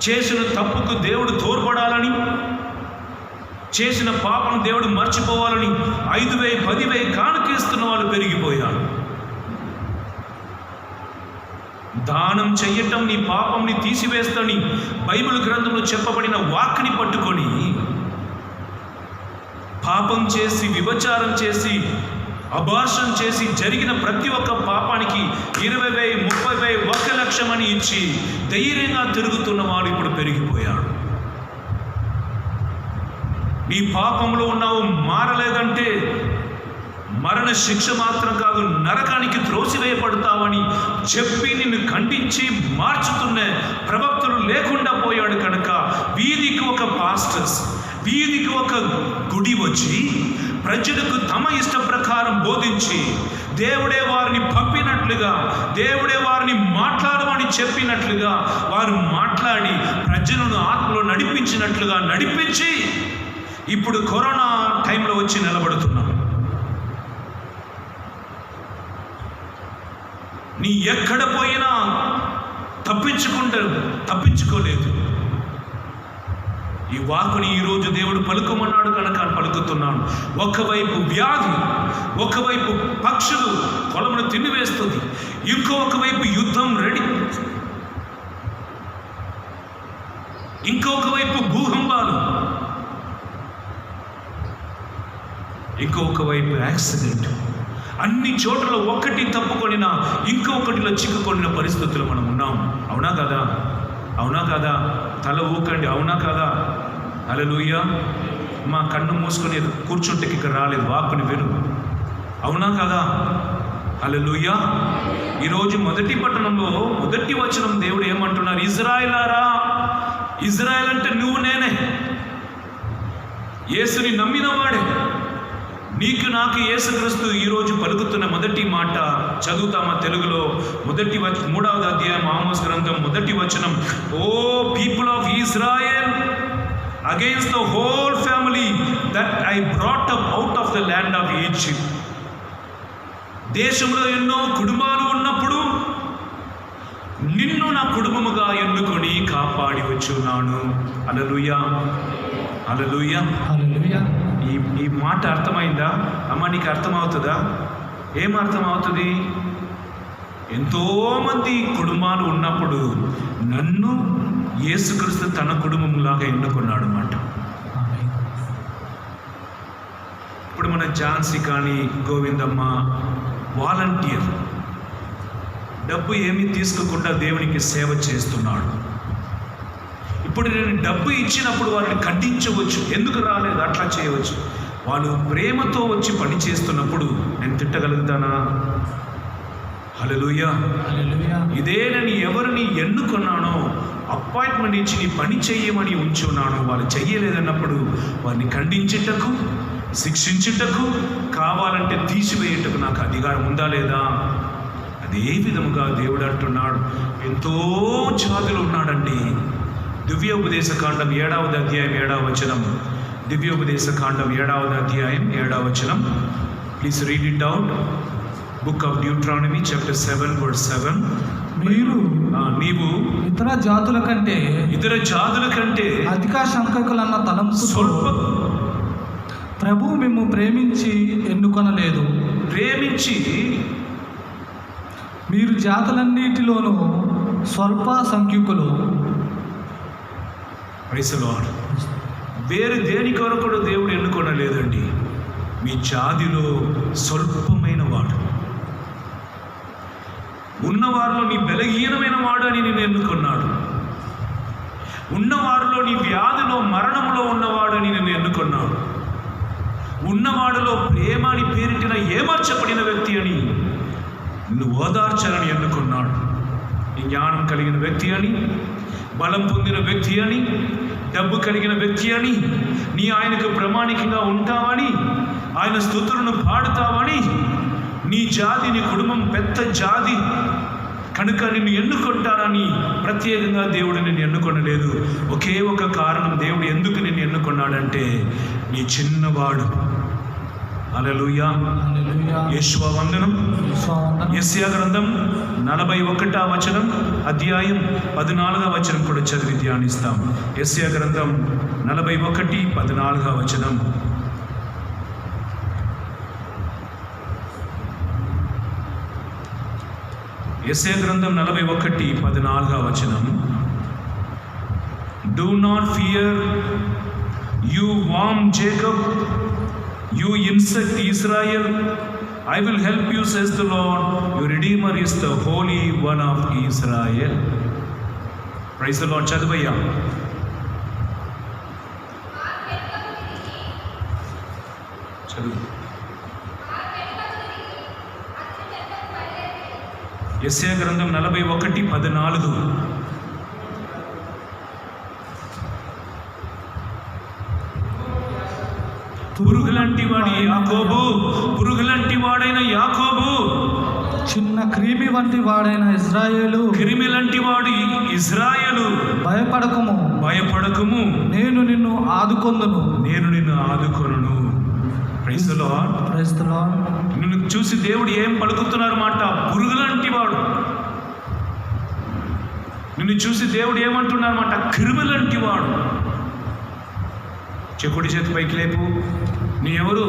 చేసిన తప్పుకు దేవుడు తోడ్పడాలని, చేసిన పాపం దేవుడు మర్చిపోవాలని 5,000 10,000 కానుకేస్తున్న వాళ్ళు పెరిగిపోయారు. దానం చెయ్యటం నీ పాపంని తీసివేస్తని బైబిల్ గ్రంథంలో చెప్పబడిన వాక్ని పట్టుకొని పాపం చేసి, వ్యభిచారం చేసి, అబార్షన్ చేసి జరిగిన ప్రతి ఒక్క పాపానికి 20,000 30,000 1,00,000 అని ఇచ్చి ధైర్యంగా తిరుగుతున్న వాడు ఇప్పుడు పెరిగిపోయాడు. నీ పాపంలో ఉన్నావు, మారలేదంటే మరణ శిక్ష మాత్రం కాదు, నరకానికి త్రోసివేయబడతావని చెప్పి నిన్ను ఖండించి మార్చుతున్న ప్రవక్తలు లేకుండా పోయాడు. కనుక వీధికి ఒక పాస్టర్స్, వీధికి ఒక గుడి వచ్చి ప్రజలకు తమ ఇష్ట ప్రకారం బోధించి, దేవుడే వారిని పంపినట్లుగా, దేవుడే వారిని మాట్లాడమని చెప్పినట్లుగా వారు మాట్లాడి ప్రజలను ఆత్మలో నడిపించినట్లుగా నడిపించి ఇప్పుడు కరోనా టైంలో వచ్చి నిలబడుతున్నాం. నీ ఎక్కడ పోయినా తప్పించుకోలేదు. ఈ వాక్కుని ఈరోజు దేవుడు పలుకోమన్నాడు కనుక పలుకుతున్నాను. ఒకవైపు వ్యాధి, ఒకవైపు పక్షులు పొలమును తినివేస్తుంది, ఇంకొక వైపు యుద్ధం రెడీ, ఇంకొక వైపు భూకంపాలు, ఇంకొక వైపు యాక్సిడెంట్. అన్ని చోట్ల ఒక్కటి తప్పుకొనినా ఇంకొకటిలో చిక్కుకొనిన పరిస్థితులు మనం ఉన్నాం. అవునా కదా? అవునా కదా? తల ఊకండి. అవునా కదా? హల్లెలూయా. మా కన్ను మూసుకొని కూర్చుంటే ఇక్కడ రాలేదు, వాక్కుని విను. అవునా కదా? హల్లెలూయా. ఈరోజు మొదటి పట్టణంలో మొదటి వచనం దేవుడు ఏమంటున్నారు? ఇజ్రాయేలారా, ఇజ్రాయేల్ అంటే నువ్వు నేనే, యేసుని నమ్మిన వాడే. నీకు నాకు యేసుక్రీస్తు ఈరోజు పలుకుతున్న మొదటి మాట చదువుతామా తెలుగులో? 3వ అధ్యాయం ఆమోస్ గ్రంథం 1వ వచనం. O people of Israel, against the whole family that I brought up out of the land of Egypt. దేశంలో ఎన్నో కుటుంబాలు ఉన్నప్పుడు నిన్ను నా కుటుంబముగా ఎన్నుకొని కాపాడి వచ్చున్నాను. హల్లెలూయా, హల్లెలూయా, హల్లెలూయా. ఈ మాట అర్థమైందా అమ్మ? నీకు అర్థమవుతుందా? ఏం అర్థమవుతుంది? ఎంతోమంది కుటుంబాలు ఉన్నప్పుడు నన్ను యేసుక్రీస్తు తన కుటుంబంలాగా ఎన్నుకున్నాడు అన్నమాట. ఇప్పుడు మన ఝాన్సీ కానీ గోవిందమ్మ వాలంటీర్, డబ్బు ఏమీ తీసుకోకుండా దేవునికి సేవ చేస్తున్నాడు. ఇప్పుడు నేను డబ్బు ఇచ్చినప్పుడు వారిని ఖండించవచ్చు, ఎందుకు రాలేదు అట్లా చేయవచ్చు. వాళ్ళు ప్రేమతో వచ్చి పని చేస్తున్నప్పుడు నేను తిట్టగలుగుతానా? హల్లెలూయా. హల్లెలూయా. ఇదే నేను ఎవరిని ఎన్నుకున్నానో, అపాయింట్మెంట్ ఇచ్చి నీ పని చెయ్యమని ఉంచున్నాను, వాళ్ళు చెయ్యలేదన్నప్పుడు వారిని ఖండించుటకు, శిక్షించుటకు, కావాలంటే తీసివేయుటకు నాకు అధికారం ఉందా లేదా? అదే విధముగా దేవుడు అంటున్నాడు, ఎంతో జాతులు ఉన్నాడండి. దివ్యోపదేశ కాండం 7వ అధ్యాయం 7వ వచనం. దివ్యోపదేశ కాండం 7వ అధ్యాయం 7వ వచనం. Please read it out. Book of Deuteronomy chapter 7 verse 7. నీవు ఇతర జాతుల కంటే అధిక సంఖ్యకులన్న తలంపు స్వల్ప ప్రభు మేము ప్రేమించి ఎన్నుకొనలేదు. ప్రేమించి మీరు జాతులన్నిటిలోనూ స్వల్ప సంఖ్యకులు. Praise the lord. వేరు దేని కొరకు దేవుడు ఎన్నుకొనలేదండి. మీ జాతిలో స్వల్పమైన వాడు, ఉన్నవారిలో నీ బలహీనమైన వాడు అని నేను ఎన్నుకున్నాడు. ఉన్నవారిలో నీ వ్యాధిలో మరణంలో ఉన్నవాడు అని నేను ఎన్నుకున్నాడు. ఉన్నవాడిలో ప్రేమ అని పేరిటిన ఏమర్చబడిన వ్యక్తి అని నిన్ను ఓదార్చాలని ఎన్నుకున్నాడు. నీ జ్ఞానం కలిగిన వ్యక్తి అని, బలం పొందిన వ్యక్తి అని, డబ్బు కలిగిన వ్యక్తి అని, నీ ఆయనకు ప్రామాణికంగా ఉంటావని, ఆయన స్తుతులను పాడుతావని, నీ జాతి, నీ కుటుంబం పెద్ద జాతి కనుక నిన్ను ఎన్నుకుంటానని ప్రత్యేకంగా దేవుడు నిన్ను ఎన్నుకొనలేదు. ఒకే ఒక కారణం దేవుడు ఎందుకు నిన్ను ఎన్నుకున్నాడంటే, నీ చిన్నవాడు. హల్లెలూయా. యేషువ వందనం. యెషయా గ్రంథం 41వ వచనం, అధ్యాయం 14వ వచనం కూడా చదివి ధ్యానిస్తాం. యెషయా గ్రంథం 41, 14వ వచనం. యెషయా గ్రంథం 41, 14వ వచనం. Do not fear, you worm Jacob, you insect Israel. I will help you, says the Lord. Your Redeemer is the Holy One of Israel. Praise the Lord. చదువయ్యా. చదువు. యెషయా గ్రంథం 41, 14. పురుగులంటి వాడి యాకోబు, పురుగులంటి వాడైన యాకోబు, చిన్న క్రిమి వంటి వాడైన ఇశ్రాయేలు, క్రిమి లాంటి వాడు ఇశ్రాయేలు, భయపడకము, నేను నిన్ను ఆదుకొందును. Praise the Lord. Praise the Lord. నిన్ను చూసి దేవుడు ఏం పలుకుతున్నారు మాట? పురుగులంటి వాడు. నిన్ను చూసి దేవుడు ఏమంటున్నారు మాట? క్రిమిలంటి వాడు. చెకుడి చేతి పైకి లేపు. నీ ఎవరు?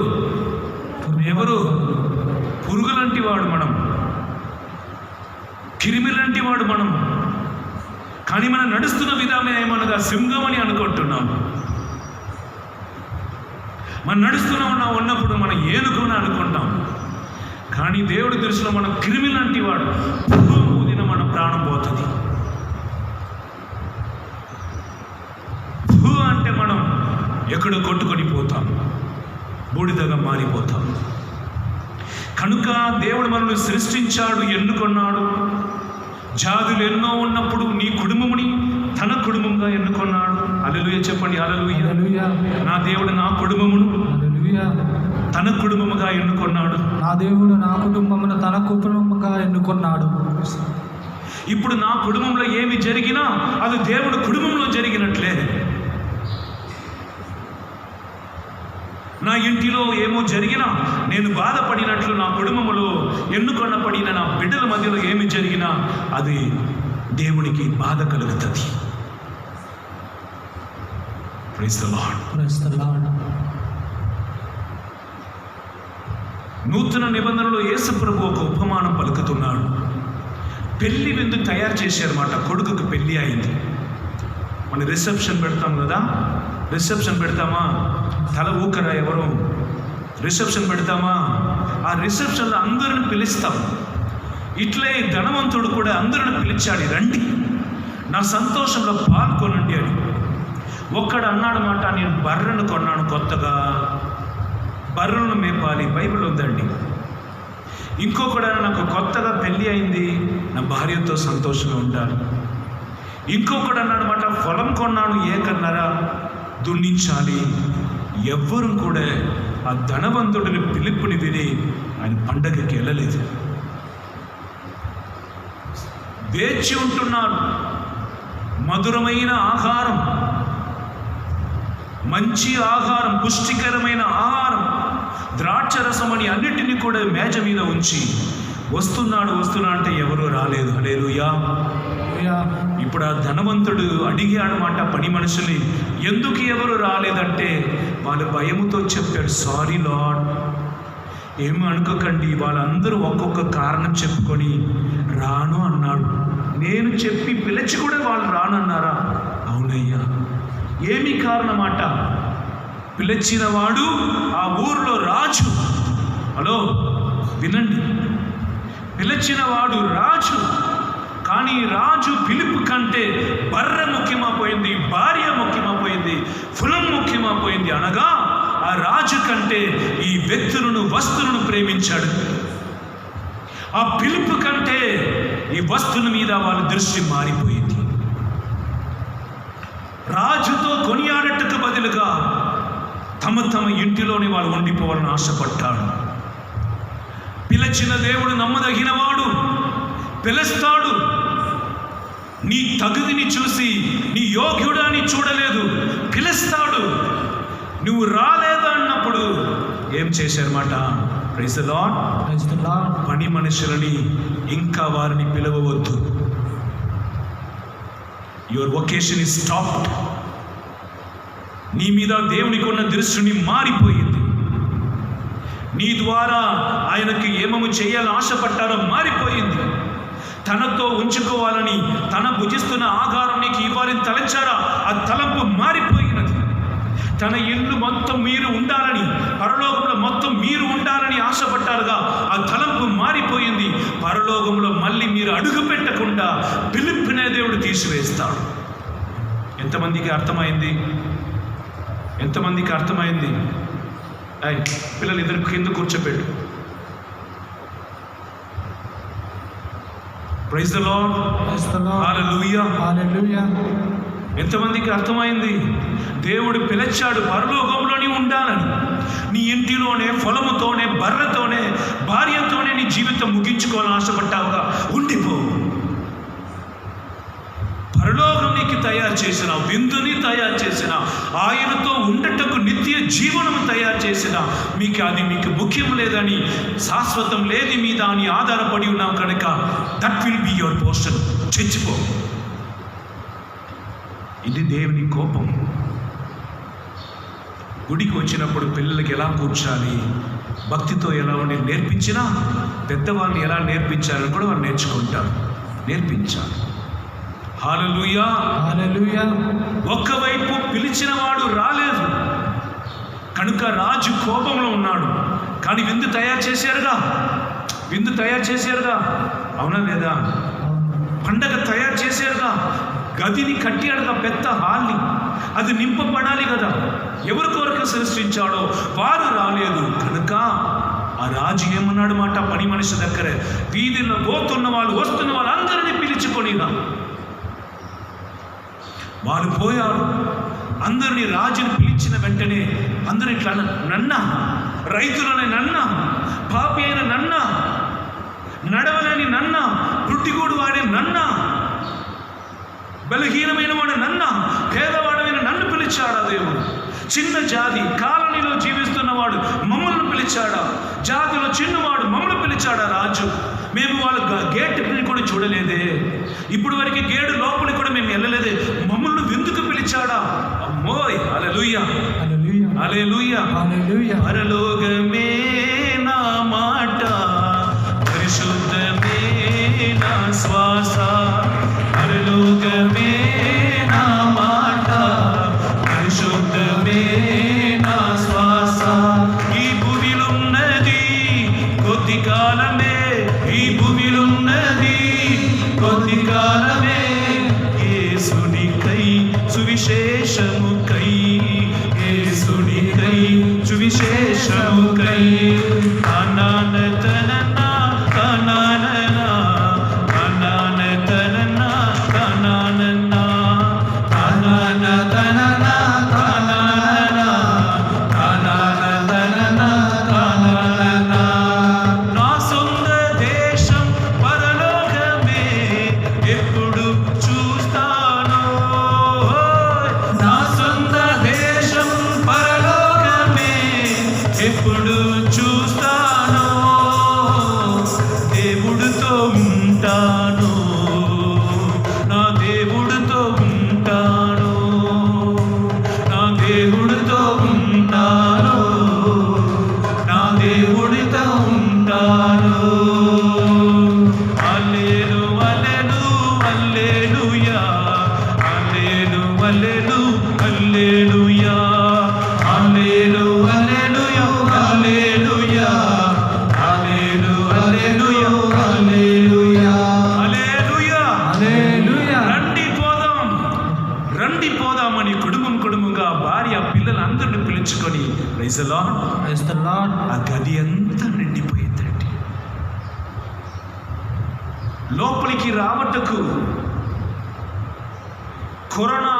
పురుగులంటి వాడు మనం, క్రిమిలంటి వాడు మనం. కానీ మనం నడుస్తున్న విధానం ఏమనగా సింహం అని అనుకుంటున్నాం. మనం ఉన్నప్పుడు మనం ఏనుగుని అనుకుంటాం. కానీ దేవుడి దృష్టిలో మనం క్రిమిలంటి వాడు. ఊదిన మన ప్రాణం పోతుంది. అంటే మనం ఎక్కడో కొట్టుకొని పోతాం, బూడిదగా మారిపోతాం. కనుక దేవుడు మనల్ని సృష్టించాడు, ఎన్నుకున్నాడు. జాతులు ఎన్నో ఉన్నప్పుడు నీ కుటుంబముని తన కుటుంబంగా ఎన్నుకున్నాడు. హల్లెలూయా చెప్పండి. హల్లెలూయా. నా దేవుడు నా కుటుంబమును తన కుటుంబముగా ఎన్నుకున్నాడు. నా దేవుడు నా కుటుంబమును తన కుటుంబముగా ఎన్నుకున్నాడు. ఇప్పుడు నా కుటుంబంలో ఏమి జరిగినా అది దేవుడు కుటుంబంలో జరిగినట్లే. నా ఇంటిలో ఏమో జరిగినా, నేను బాధపడినట్లు నా కుటుంబంలో ఎన్నుకొనబడిన నా బిడ్డల మధ్యలో ఏమి జరిగినా అది దేవునికి బాధ కలుగుతుంది. Praise the Lord. Praise the Lord. నూతన నిబంధనలో యేసు ప్రభు ఒక ఉపమానం పలుకుతున్నాడు. పెళ్లి విందు తయారు చేశారన్నమాట. కొడుకుకి పెళ్లి అయింది. మన రిసెప్షన్ పెడతాం కదా, రిసెప్షన్ పెడతామా? తల ఊకరా ఎవరు? రిసెప్షన్ పెడతామా, ఆ రిసెప్షన్లో అందరిని పిలుస్తాం. ఇట్లే ధనవంతుడు కూడా అందరిని పిలిచాడు, రండి నా సంతోషంలో పాల్గొనండి అని. ఒక్కడు అన్నాడు మాట, నేను బర్రెను కొన్నాను కొత్తగా, బర్రెలను మేపాలి, బైబిల్ ఉందండి. ఇంకొకడు నాకు కొత్తగా పెళ్ళి అయింది, నా భార్యతో సంతోషంగా ఉండాలి. ఇంకొకడు అన్నాడు మాట, పొలం కొన్నాను, ఏకన్నర దున్నించాలి. ఎవ్వరూ కూడా ఆ ధనవంతుడిని పిలుపుని విని ఆయన పండగకి వెళ్ళలేదు. వేచి ఉంటున్నారు. మధురమైన ఆహారం, మంచి ఆహారం, పుష్టికరమైన ఆహారం, ద్రాక్షరసం అని అన్నిటినీ కూడా మేజ మీద ఉంచి వస్తున్నాడు అంటే ఎవరూ రాలేదు. హల్లెలూయా. ఇప్పుడు ఆ ధనవంతుడు అడిగాడు మాట పని మనుషుల్ని, ఎందుకు ఎవరు రాలేదంటే వాళ్ళు భయముతో చెప్పాడు, సారీ లార్డ్, ఏమి అనుకోకండి, వాళ్ళందరూ ఒక్కొక్క కారణం చెప్పుకొని రాను అన్నాడు. నేను చెప్పి పిలిచి కూడా వాళ్ళు రానన్నారా? అవునయ్యా. ఏమి కారణమాట? పిలిచిన వాడు ఆ ఊర్లో రాజు. హలో వినండి, పిలిచిన వాడు రాజు. కానీ రాజు పిలుపు కంటే బర్రె ముఖ్యమైపోయింది, భార్య ముఖ్యమైపోయింది, ఫలం ముఖ్యమైపోయింది. అనగా ఆ రాజు కంటే ఈ వ్యక్తులను, వస్తువులను ప్రేమించాడు. ఆ పిలుపు కంటే ఈ వస్తువుల మీద వాళ్ళ దృష్టి మారిపోయింది. రాజుతో కొనియాడటకు బదులుగా తమ ఇంటిలోనే వాళ్ళు ఉండిపోవాలని ఆశపడ్డాడు. పిలిచిన దేవుడు నమ్మదగిన వాడు, పిలుస్తాడు. నీ తగుదిని చూసి నీ యోగ్యుడాని చూడలేదు, పిలుస్తాడు. నువ్వు రాలేదా అన్నప్పుడు ఏం చేశారన్నమాట? Praise the Lord. పని మనుషులని ఇంకా వారిని పిలవవద్దు. Your vocation is stopped. నీ మీద దేవునికి ఉన్న దృష్టిని మారిపోయింది. నీ ద్వారా ఆయనకి ఏమేమి చేయాలని ఆశపడ్డారో మారిపోయింది. తనతో ఉంచుకోవాలని, తన భుజిస్తున్న ఆహారం నీకు ఇవ్వాలని తలంచారా? ఆ తలంపు మారిపోయినది. తన ఇల్లు మొత్తం మీరు ఉండాలని, పరలోకంలో మొత్తం మీరు ఉండాలని ఆశపడ్డారుగా, ఆ తలంపు మారిపోయింది. పరలోకంలో మళ్ళీ మీరు అడుగు పెట్టకుండా పిలుపునే దేవుడు తీసివేస్తాడు. ఎంతమందికి అర్థమైంది? ఎంతమందికి అర్థమైంది? పిల్లలు ఇద్దరు కింద కూర్చోబెట్టు. Praise the Lord. Hallelujah. Hallelujah. ఎంతమందికి అర్థమైంది? దేవుడు పిలిచాడు పరలోకంలోని ఉండాలని. నీ ఇంటిలోనే, ఫలముతోనే, బర్రెతోనే, భార్యతోనే నీ జీవితం ముగించుకోవాలని ఆశపడ్డావుగా, ఉండిపో. పరలోకం నీకు తయారు చేసిన, విందుని తయారు చేసిన, ఆయనతో ఉండటకు నిత్య జీవనం తయారు చేసిన, మీకు ముఖ్యం లేదని, శాశ్వతం లేని మీద అని ఆధారపడి ఉన్నావు కనుక that will be your portion. చచ్చిపో. ఇది దేవుని కోపం. గుడికి వచ్చినప్పుడు పిల్లలకి ఎలా కూర్చోాలి, భక్తితో ఎలా ఉండి నేర్పించినా, పెద్దవాళ్ళని ఎలా నేర్పించాలని కూడా వాళ్ళు నేర్చుకుంటారు. నేర్పించాలి. హల్లెలూయా. హల్లెలూయా. ఒక్కవైపు పిలిచిన వాడు రాలేదు కనుక రాజు కోపంలో ఉన్నాడు. కానీ విందు తయారు చేశారుగా, అవునా లేదా? పండగ తయారు చేశారుగా, గదిని కట్టాడుగా, పెద్ద హాల్ని, అది నింపబడాలి కదా. ఎవరి కొరకు సృష్టించాడో వారు రాలేదు కనుక ఆ రాజు ఏమన్నాడు మాట, పని మనిషి దగ్గరే, వీధిలో పోతున్న వాళ్ళు, వస్తున్న వాళ్ళు అందరినీ పిలుచుకొనిగా వారు పోయారు. అందరినీ రాజుని పిలిచిన వెంటనే అందరూ ఇట్లా, నన్న రైతులనే నన్న, పాపి అయిన నన్న, నడవలేని నన్న, పుట్టిగూడు వాడే నన్న, బలహీనమైన వాడు నన్న, పేదవాడమైన నన్ను పిలిచాడా దేవుడు? చిన్న జాతి కాలనీలో జీవిస్తున్నవాడు మమ్మల్ని పిలిచాడా? జాతిలో చిన్నవాడు మమ్మల్ని పిలిచాడా రాజు? మేము వాళ్ళ గేట్ కూడా చూడలేదే, ఇప్పుడు వరకు గేటు లోపలికి కూడా మేము వెళ్ళలేదే, మమ్మల్ని ఎందుకు పిలిచాడా? అమ్మోయ్. హల్లెలూయా. హల్లెలూయా. హల్లెలూయా. పరలోకమే నా మాట, పరిశుద్ధమే నా శ్వాస, పరలోకమే నా మాట, పరిశుద్ధమే నా శ్వాస. ఈ భూమిలో నా సొంత దేశం పరలోకమే ఎప్పుడు చూస్తాను. నా సొంత దేశం పరలోకమే ఎప్పుడు చూస్తాను. దేవుడితో ఉంటాను, నా దేవుడితో ఉంటాను, నా దేవుడితో ఉంటాను, నా దేవుడితో ఉంటాను. హల్లెలూ హల్లెలూ హల్లెలూయా, హల్లెలూ హల్లెలూ హల్లెలూయా, హల్లెలూ హల్లెలూయా హల్లెలూయా, హల్లెలూ హల్లెలూయా హల్లెలూయా, హల్లెలూయా. హల్లెలూయా. రండి పోదామని కుటుంబంగా భార్య పిల్లలందరిని పిలుచుకొని praise the Lord. Praise the Lord. ఆ గది అంతా నిండిపోయిందండి. లోపలికి రావటకు కరోనా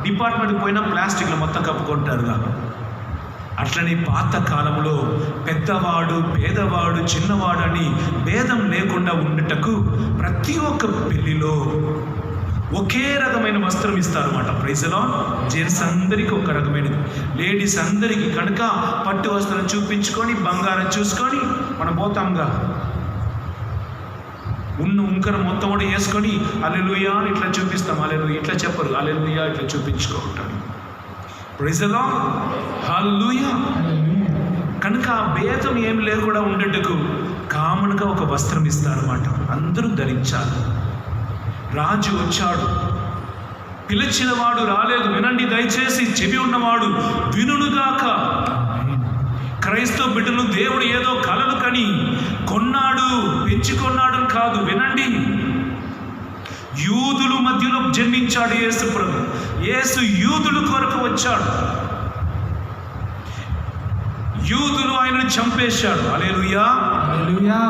డిపార్ట్మెంట్ పోయినా ప్లాస్టిక్లో మొత్తం కప్పుకుంటారుగా, అట్లనే పాత కాలంలో పెద్దవాడు పేదవాడు చిన్నవాడు అని భేదం లేకుండా ఉండటకు ప్రతి ఒక్క పెళ్లిలో ఒకే రకమైన వస్త్రం ఇస్తారన్నమాట. Praise the Lord. జెంట్స్ అందరికీ ఒక రకమైనది, లేడీస్ అందరికీ కనుక పట్టు వస్త్రం చూపించుకొని బంగారం చూసుకొని మనం పోతాంగా, ఉన్న ఉంకరం మొత్తం కూడా వేసుకొని హల్లెలూయా అని ఇట్లా చూపిస్తాం. హల్లెలూయా ఇట్లా చెప్పరు, హల్లెలూయా ఇట్లా చూపించుకుంటారు. Praise the Lord. హల్లెలూయా. కనుక ఆ భేదం ఏం లేకుండా ఉండేటకు కామన్గా ఒక వస్త్రం ఇస్తారన్నమాట, అందరూ ధరించాలి. రాజు వచ్చాడు, పిలిచిన వాడు రాలేదు. వినండి దయచేసి, చెవి ఉన్నవాడు వినుగాక. క్రైస్తవ బిడ్డలు దేవుడు ఏదో కలలు కని కొన్నాడు పెంచుకొన్నాడు కాదు, వినండి. యూదుల మధ్యలో జన్మించాడు యేసు ప్రభు. యేసు యూదుల కొరకు వచ్చాడు, యూదులు ఆయనను చంపేశాడు. హల్లెలూయా హల్లెలూయా.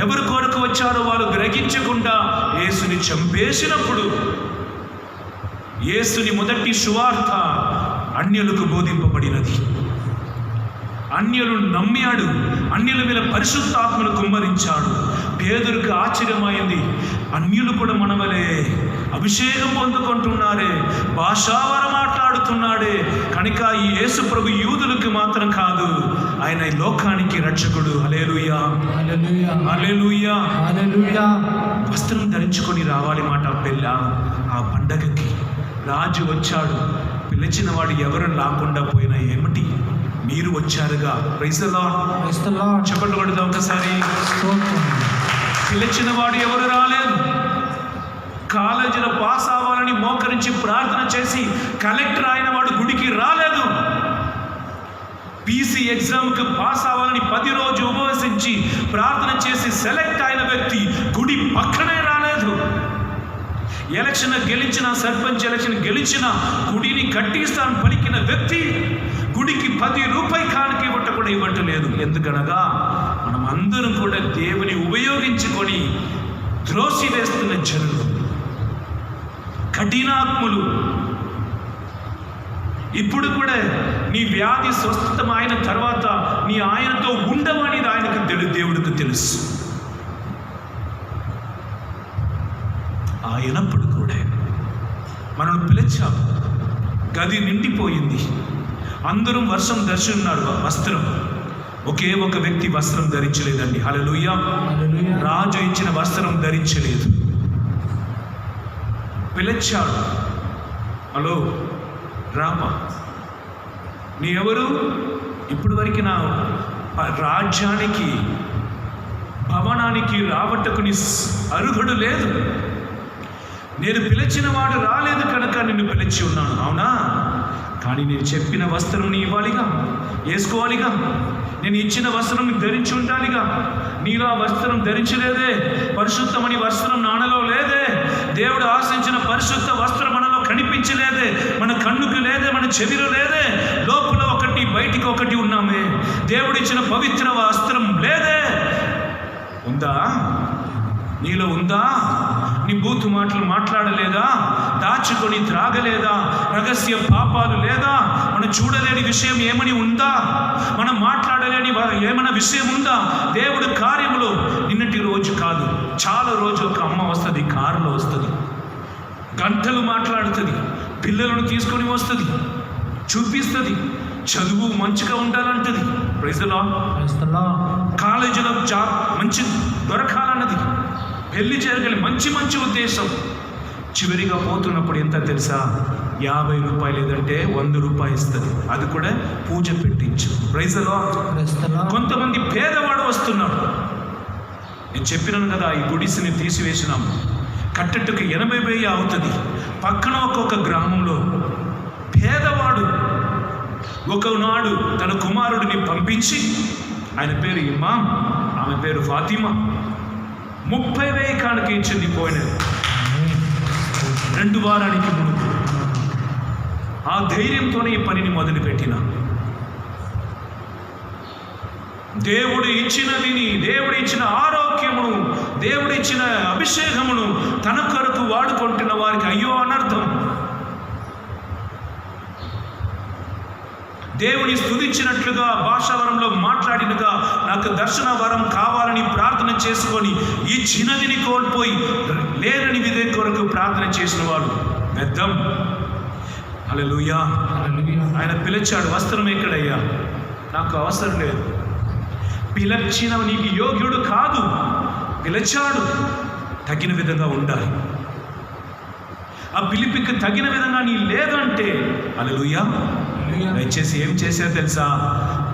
ఎవరి కొరకు వచ్చారో వాళ్ళు గ్రహించకుండా యేసుని చంపేసినప్పుడు యేసుని మొదటి సువార్త అన్యులకు బోధింపబడినది. అన్యులు నమ్మాడు, అన్యుల మీద పరిశుద్ధాత్మను కుమ్మరించాడు. పేదరికి ఆశ్చర్యమైంది, అన్యులు కూడా మనవలే అభిషేకం పొందుకుంటున్నారే, భాషావరం మాట్లాడుతున్నాడే. కనుక ఈ యేసు ప్రభు యూదులకు మాత్రం కాదు, ఆయన ఈ లోకానికి రక్షకుడు. హల్లెలూయా హల్లెలూయా. హల్లెలూయా. హల్లెలూయా. వస్త్రం ధరించుకొని రావాలి మాట పెళ్ళ. ఆ పండగకి రాజు వచ్చాడు, పిలిచిన వాడు ఎవరు రాకుండా పోయినా ఏమిటి, మీరు వచ్చారుగా. Praise the Lord. Praise the Lord. చెప్పండి కొడదాం ఒకసారి. స్తోత్రం. పిలిచిన వాడు ఎవరు రాలేదు. కాలేజీలో పాస్ అవ్వాలని మోకరించి ప్రార్థన చేసి కలెక్టర్ అయిన వాడు గుడికి రాలేదు. పీసీ ఎగ్జామ్కి పాస్ అవ్వాలని 10 రోజులు ఉపవసించి ప్రార్థన చేసి సెలెక్ట్ అయిన వ్యక్తి గుడి పక్కనే రాలేదు. ఎలక్షన్ గెలిచిన, సర్పంచ్ ఎలక్షన్ గెలిచిన, గుడిని కట్టిస్తాను పలికిన వ్యక్తి గుడికి 10 రూపాయలు కానుక ఇవ్వటం కూడా ఇవ్వట్లేదు. ఎందుకనగా మనం అందరం కూడా దేవుని ఉపయోగించుకొని త్రోసి వేస్తున్న జనులు, కఠినాత్ములు. ఇప్పుడు కూడా నీ వ్యాధి స్వస్థత అయిన తర్వాత నీ ఆయనతో ఉండవని ఆయనకు దేవుడికి తెలుసు. ఆయనప్పుడు కూడా మనం పిలిచాం, గది నిండిపోయింది, అందరం వర్షం ధరిస్తున్నారు వస్త్రం. ఒకే ఒక వ్యక్తి వస్త్రం ధరించలేదండి. హల్లెలూయా. హల్లెలూయా. రాజు ఇచ్చిన వస్త్రం ధరించలేదు. పిలిచాడు, హలో రామా, నీ ఎవరు? ఇప్పుడు వరకు నా రాజ్యానికి భవనానికి రావటకు నీ అర్హుడు లేదు. నేను పిలిచిన వాడు రాలేదు కనుక నిన్ను పిలిచి ఉన్నాను. అవునా? కానీ నేను చెప్పిన వస్త్రం నీ ఇవ్వాలిగా, వేసుకోవాలిగా. నేను ఇచ్చిన వస్త్రం ధరించి ఉండాలిగా. నీలో ఆ వస్త్రం ధరించలేదే, పరిశుద్ధమని వస్త్రం నాణలో లేదే, దేవుడు ఆశించిన పరిశుద్ధ వస్త్రం మనలో కనిపించలేదే, మన కన్నుకు లేదే, మన చెవిలో లేదే, లోపల ఒకటి బయటికి ఒకటి ఉన్నామే. దేవుడిచ్చిన పవిత్ర వస్త్రం లేదే. ఉందా? నీలో ఉందా? నీ బూతు మాటలు మాట్లాడలేదా, దాచుకొని త్రాగలేదా, రహస్య పాపాలు లేదా, మనం చూడలేని విషయం ఏమని ఉందా, మనం మాట్లాడలేని ఏమైనా విషయం ఉందా? దేవుడు కార్యములో నిన్నటి రోజు కాదు, చాలా రోజు ఒక అమ్మ వస్తుంది, కారులో వస్తుంది, గంటలు మాట్లాడుతుంది, పిల్లలను తీసుకొని వస్తుంది, చూపిస్తుంది, చదువు మంచిగా ఉండాలంటది, ప్రైజ్ ది లార్డ్. కాలేజీలో జాబ్ మంచి దొరకాలన్నది, పెళ్లి జరగాలి, మంచి మంచి ఉద్దేశం. చివరిగా పోతున్నప్పుడు ఎంత తెలుసా, 50 రూపాయలు లేదంటే 100 రూపాయలు ఇస్తుంది, అది కూడా పూజ పెట్టించు, ప్రైజ్ ది లార్డ్. కొంతమంది పేదవాడు వస్తున్నాడు, నేను చెప్పినాను కదా, ఈ గుడిసిని తీసివేసినాము, కట్టట్టుకు 80,000 అవుతుంది. పక్కన ఒక్కొక్క గ్రామంలో పేదవాడు ఒకనాడు తన కుమారుడిని పంపించి, ఆయన పేరు ఇమాం, ఆమె పేరు ఫాతిమా, 30,000 కానుక ఇచ్చింది పోయినది 2 వారానికి ముందు. ఆ ధైర్యంతోనే ఈ పనిని మొదలుపెట్టిన. దేవుడు ఇచ్చినదిని, దేవుడు ఇచ్చిన ఆరోగ్యమును, దేవుడు ఇచ్చిన అభిషేకమును తన కొరకు వాడుకుంటున్న వారికి అయ్యో అనర్థం. దేవుని స్తుతించినట్లుగా భాషావరంలో మాట్లాడినగా నాకు దర్శన వరం కావాలని ప్రార్థన చేసుకొని ఈ చిన్నదిని కోల్పోయి లేరని విధే కొరకు ప్రార్థన చేసిన వాడు పెద్దం. హల్లెలూయా. ఆయన పిలిచాడు, వస్త్రం ఎక్కడయ్యా, నాకు అవసరం లేదు. పిలిచిన నీకు యోగ్యుడు కాదు, పిలిచాడు, తగిన విధంగా ఉండాలి. ఆ పిలిపికి తగిన విధంగా నీ లేదంటే హల్లెలూయా. దయచేసి ఏం చేశారు తెలుసా,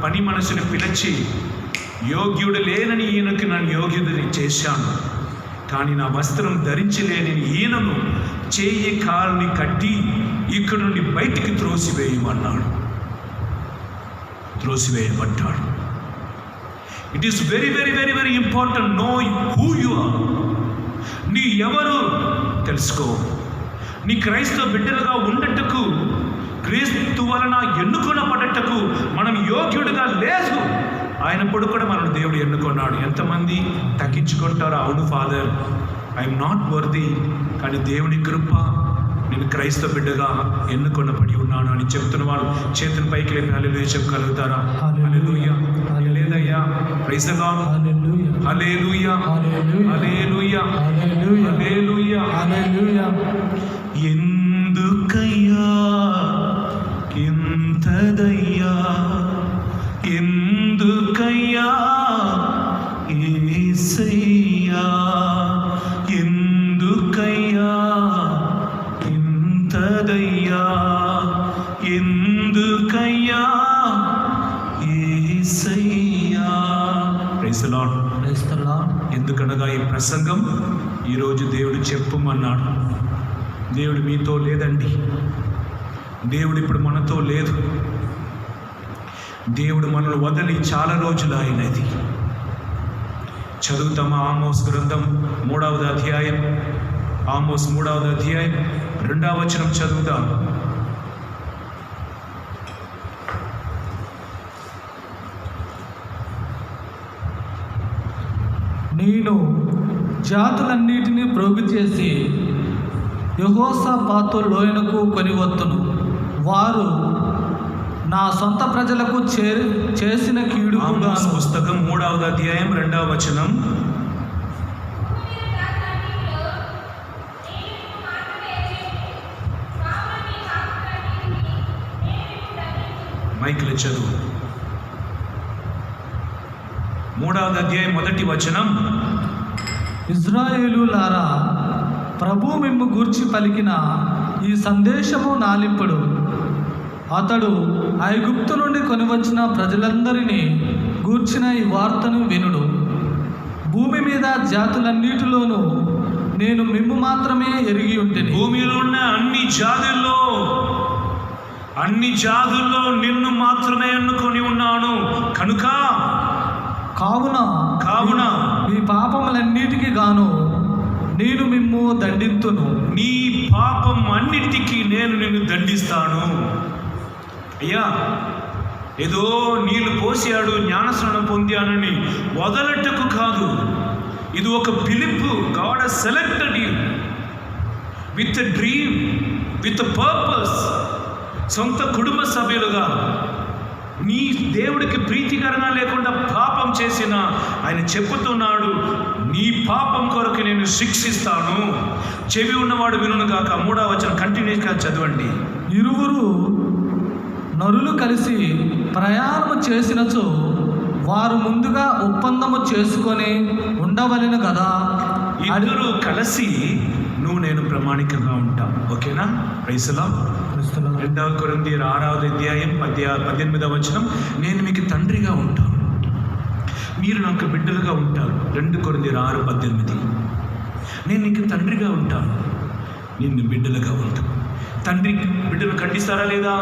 పని మనుషుని పిలిచి యోగ్యుడు లేనని ఈయనకి నన్ను యోగ్యుడిని చేశాను, కానీ నా వస్త్రం ధరించలేని ఈయనను చేయి కాలుని కట్టి ఇక్కడ నుండి బయటికి త్రోసివేయమన్నాడు. త్రోసివేయబడ్డాడు. It is very very very very important, know who you are. నీ ఎవరు తెలుసుకో. నీ క్రైస్తవ బిడ్డలుగా ఉండటకు, క్రీస్తు వలన ఎన్నుకొనబడటకు మనం యోగ్యుడిగా లేదు. ఆయనప్పుడు కూడా మనల్ని దేవుడు ఎన్నుకున్నాడు. ఎంతమంది తగ్గించుకుంటారో, అవును ఫాదర్ ఐఎమ్ నాట్ వర్ది, కానీ దేవుని కృప నేను క్రైస్తవ బిడ్డగా ఎన్నుకొనబడి ఉన్నాను అని చెప్తున్న వాళ్ళు చేతుల పైకి లేపి హల్లెలూయా చెప్పగలుగుతారా? హల్లెలూయా. లేదయ్యా, ప్రైజ్ ది లార్డ్. హల్లెలూయా, హల్లెలూయా, హల్లెలూయా, హల్లెలూయా. ఎందుకయ్యా ఇంతదయ్యా, ఎందుకయ్యా యేసయ్యా, ఎందుకయ్యా ఇంతదయ్యా, ఎందుకయ్యా యేసయ్యా. Praise the lord. ఎందుకనగా ఈ ప్రసంగం ఈరోజు దేవుడు చెప్పమన్నాడు. దేవుడు మీతో లేదండి, దేవుడు ఇప్పుడు మనతో లేదు. దేవుడు మనల్ని వదిలి చాలా రోజులు అయినది. చదువుతామా? ఆమోస్ గ్రంథం 3వ అధ్యాయం, ఆమోస్ 3వ అధ్యాయం 2వ వచనం చదువుదాం. నేను జాతులన్నిటినీ ప్రోగు చేసి యెహోషాపాతు లోయనకు కొనివత్తును. వారు నా సొంత ప్రజలకు చేసిన కీడుకు ఆమోస్ పుస్తకం 3వ అధ్యాయం 2వ వచనం. మైకిల్ చదువు. 3వ అధ్యాయం 1వ వచనం. ఇజ్రాయేలులారా, ప్రభు మిమ్ము గూర్చి పలికిన ఈ సందేశము నాలింపుడు. అతడు ఐగుప్తు నుండి కొనివచ్చిన ప్రజలందరినీ గూర్చిన ఈ వార్తను వినుడు. భూమి మీద జాతులన్నిటిలోనూ నేను మిమ్ము మాత్రమే ఎరిగి ఉంటిని. భూమిలో ఉన్న అన్ని జాతుల్లో నిన్ను మాత్రమే ఎన్నుకొని ఉన్నాను. కనుక కావున మీ పాపములన్నిటికీ గాను నేను మిమ్ము దండింతును. నీ పాపం అన్నిటికీ నేను నిన్ను దండిస్తాను. అయ్యా, ఏదో నీళ్లు పోసాడు, జ్ఞానస్నానం పొందానని వదలటకు కాదు. ఇది ఒక పిలుపు. God has selected you. With dream, with purpose. సొంత కుటుంబ సభ్యులుగా నీ దేవుడికి ప్రీతికరంగా లేకుండా పాపం చేసిన ఆయన చెప్పుతున్నాడు, నీ పాపం కొరకు నేను శిక్షిస్తాను. చెవి ఉన్నవాడు వినును గాక. 3వ వచనం కంటిన్యూస్గా చదవండి. ఇరువురు నరులు కలిసి ప్రయాణము చేసినచో వారు ముందుగా ఒప్పందము చేసుకొని ఉండవలెను కదా. ఇద్దరు కలిసి నువ్వు నేను ప్రామాణికంగా ఉంటాం. ఓకేనా? Praise the lord. 2 కొరింథీయుల 6వ అధ్యాయం 18వ వచనం, నేను మీకు తండ్రిగా ఉంటాను, మీరు నాకు బిడ్డలుగా ఉంటారు. 2 కొరింథీయుల 6:18. నేను నీకు తండ్రిగా ఉంటాను, నిన్ను బిడ్డలుగా ఉంటాను. తండ్రి బిడ్డను ఖండిస్తారా లేదా?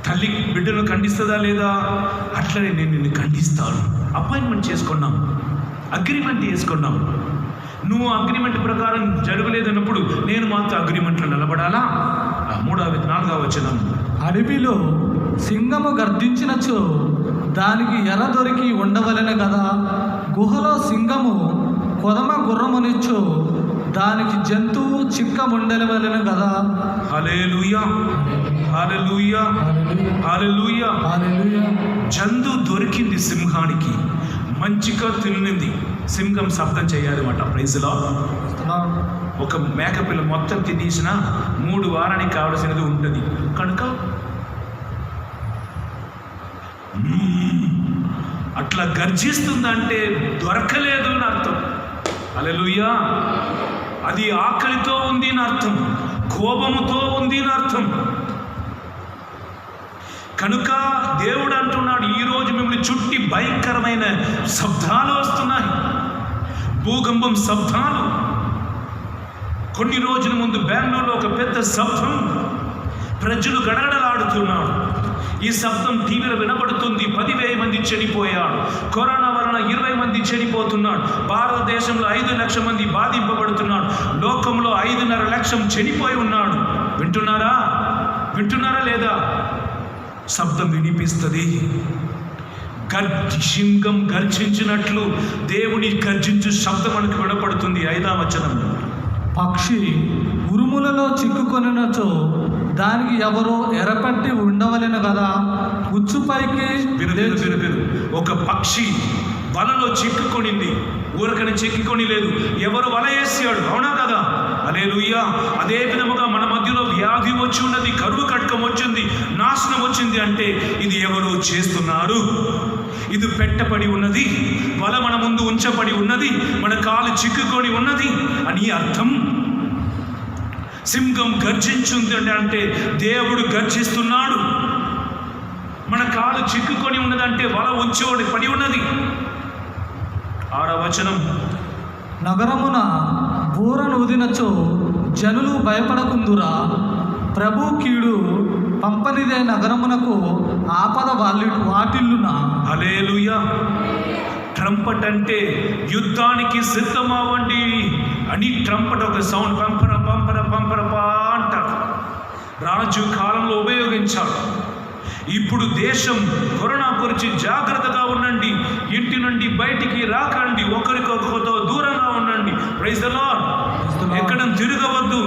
తల్లి బిడ్డను ఖండిస్తుందా లేదా? అట్లనే నేను నిన్ను ఖండిస్తాను. అపాయింట్మెంట్ చేసుకున్నాం, అగ్రిమెంట్ చేసుకున్నాం. నువ్వు అగ్రిమెంట్ ప్రకారం జరగలేదన్నప్పుడు నేను మాత్రం అగ్రిమెంట్లో నిలబడాలా? 4వ వచనం, అడవిలో సింగము గర్జించినచో దానికి ఎర దొరికి ఉండవలెను కదా. గుహలో సింగము కొదమ గుర్రమునిచ్చో దానికి జంతువు చిక్కముండవలెను కదా. హల్లెలూయా, హల్లెలూయా, హల్లెలూయా. జంతువు దొరికింది సింహానికి, మంచిగా తిన్నింది. సింహం శబ్దం చేయాలి అన్నమాట. Praise the Lord. ఒక మేకపిల్ల మొత్తం తినేసిన 3 వారానికి కావలసినది ఉంటుంది కనుక అట్లా గర్జిస్తుందంటే దొరకలేదు అని అర్థం. హల్లెలూయా. అది ఆకలితో ఉంది అని అర్థం, కోపముతో ఉంది అని అర్థం. కనుక దేవుడు అంటున్నాడు, ఈరోజు మిమ్మల్ని చుట్టి భయంకరమైన శబ్దాలు వస్తున్నాయి, భూకంపం శబ్దాలు. కొన్ని రోజుల ముందు బెంగళూరులో ఒక పెద్ద శబ్దం, ప్రజలు గడగడలాడుతున్నారు. ఈ శబ్దం టీవీలో వినబడుతుంది. 10,000 మంది చనిపోయారు. కరోనా వలన 20 మంది చనిపోతున్నాడు. భారతదేశంలో 5 లక్షల మంది బాధింపబడుతున్నాడు. లోకంలో 5.5 లక్షలు చనిపోయి ఉన్నాడు. వింటున్నారా? వింటున్నారా లేదా? శబ్దం వినిపిస్తుంది. సింహం గర్జించినట్లు దేవుని గర్జించు శబ్దం మనకు వినపడుతుంది. 5వ వచనం, పక్షి ఉరుములలో చిక్కుకొనినచో దానికి ఎవరో ఎరపట్టి ఉండవలెను కదా. ఉచ్చుపైకి ఒక పక్షి వలలో చిక్కుకొనింది, ఊరకని చిక్కుకొని లేదు, ఎవరు వల వేసాడు. అవునా కదా? హల్లెలూయా. అదే విధముగా మన మధ్యలో వ్యాధి వచ్చి ఉన్నది, కరువు కటకం వచ్చింది, నాశనం వచ్చింది అంటే ఇది ఎవరో చేస్తున్నారు. ఇది పెట్టబడి ఉన్నది, వల మన ముందు ఉంచబడి ఉన్నది, మన కాలు చిక్కుకొని ఉన్నది అని అర్థం. సింహం గర్జించుంది అంటే దేవుడు గర్జిస్తున్నాడు. మన కాలు చిక్కుకొని ఉన్నదంటే వల ఉంచబడి పడి ఉన్నది. 6వ వచనం, నగరమున బూరను ఊదినచో జనులు భయపడకుందురా. ప్రభు కీడు పంపనిదే నగరమునకు ఆపద వాటిల్లునా. హల్లెలూయా. ట్రంపట్ అంటే యుద్ధానికి సిద్ధమవ్వండి అని ట్రంపట్ ఒక సౌండ్, పంపర పంపర పంపరపా అంటారు. రాజు కాలంలో ఉపయోగించాడు. ఇప్పుడు దేశం కరోనా గురించి జాగ్రత్తగా ఉండండి, ఇంటి నుండి బయటికి రాకండి, ఒకరికొకరితో దూరంగా ఉండండి. Praise the Lord. ఎక్కడ తిరగవద్దు.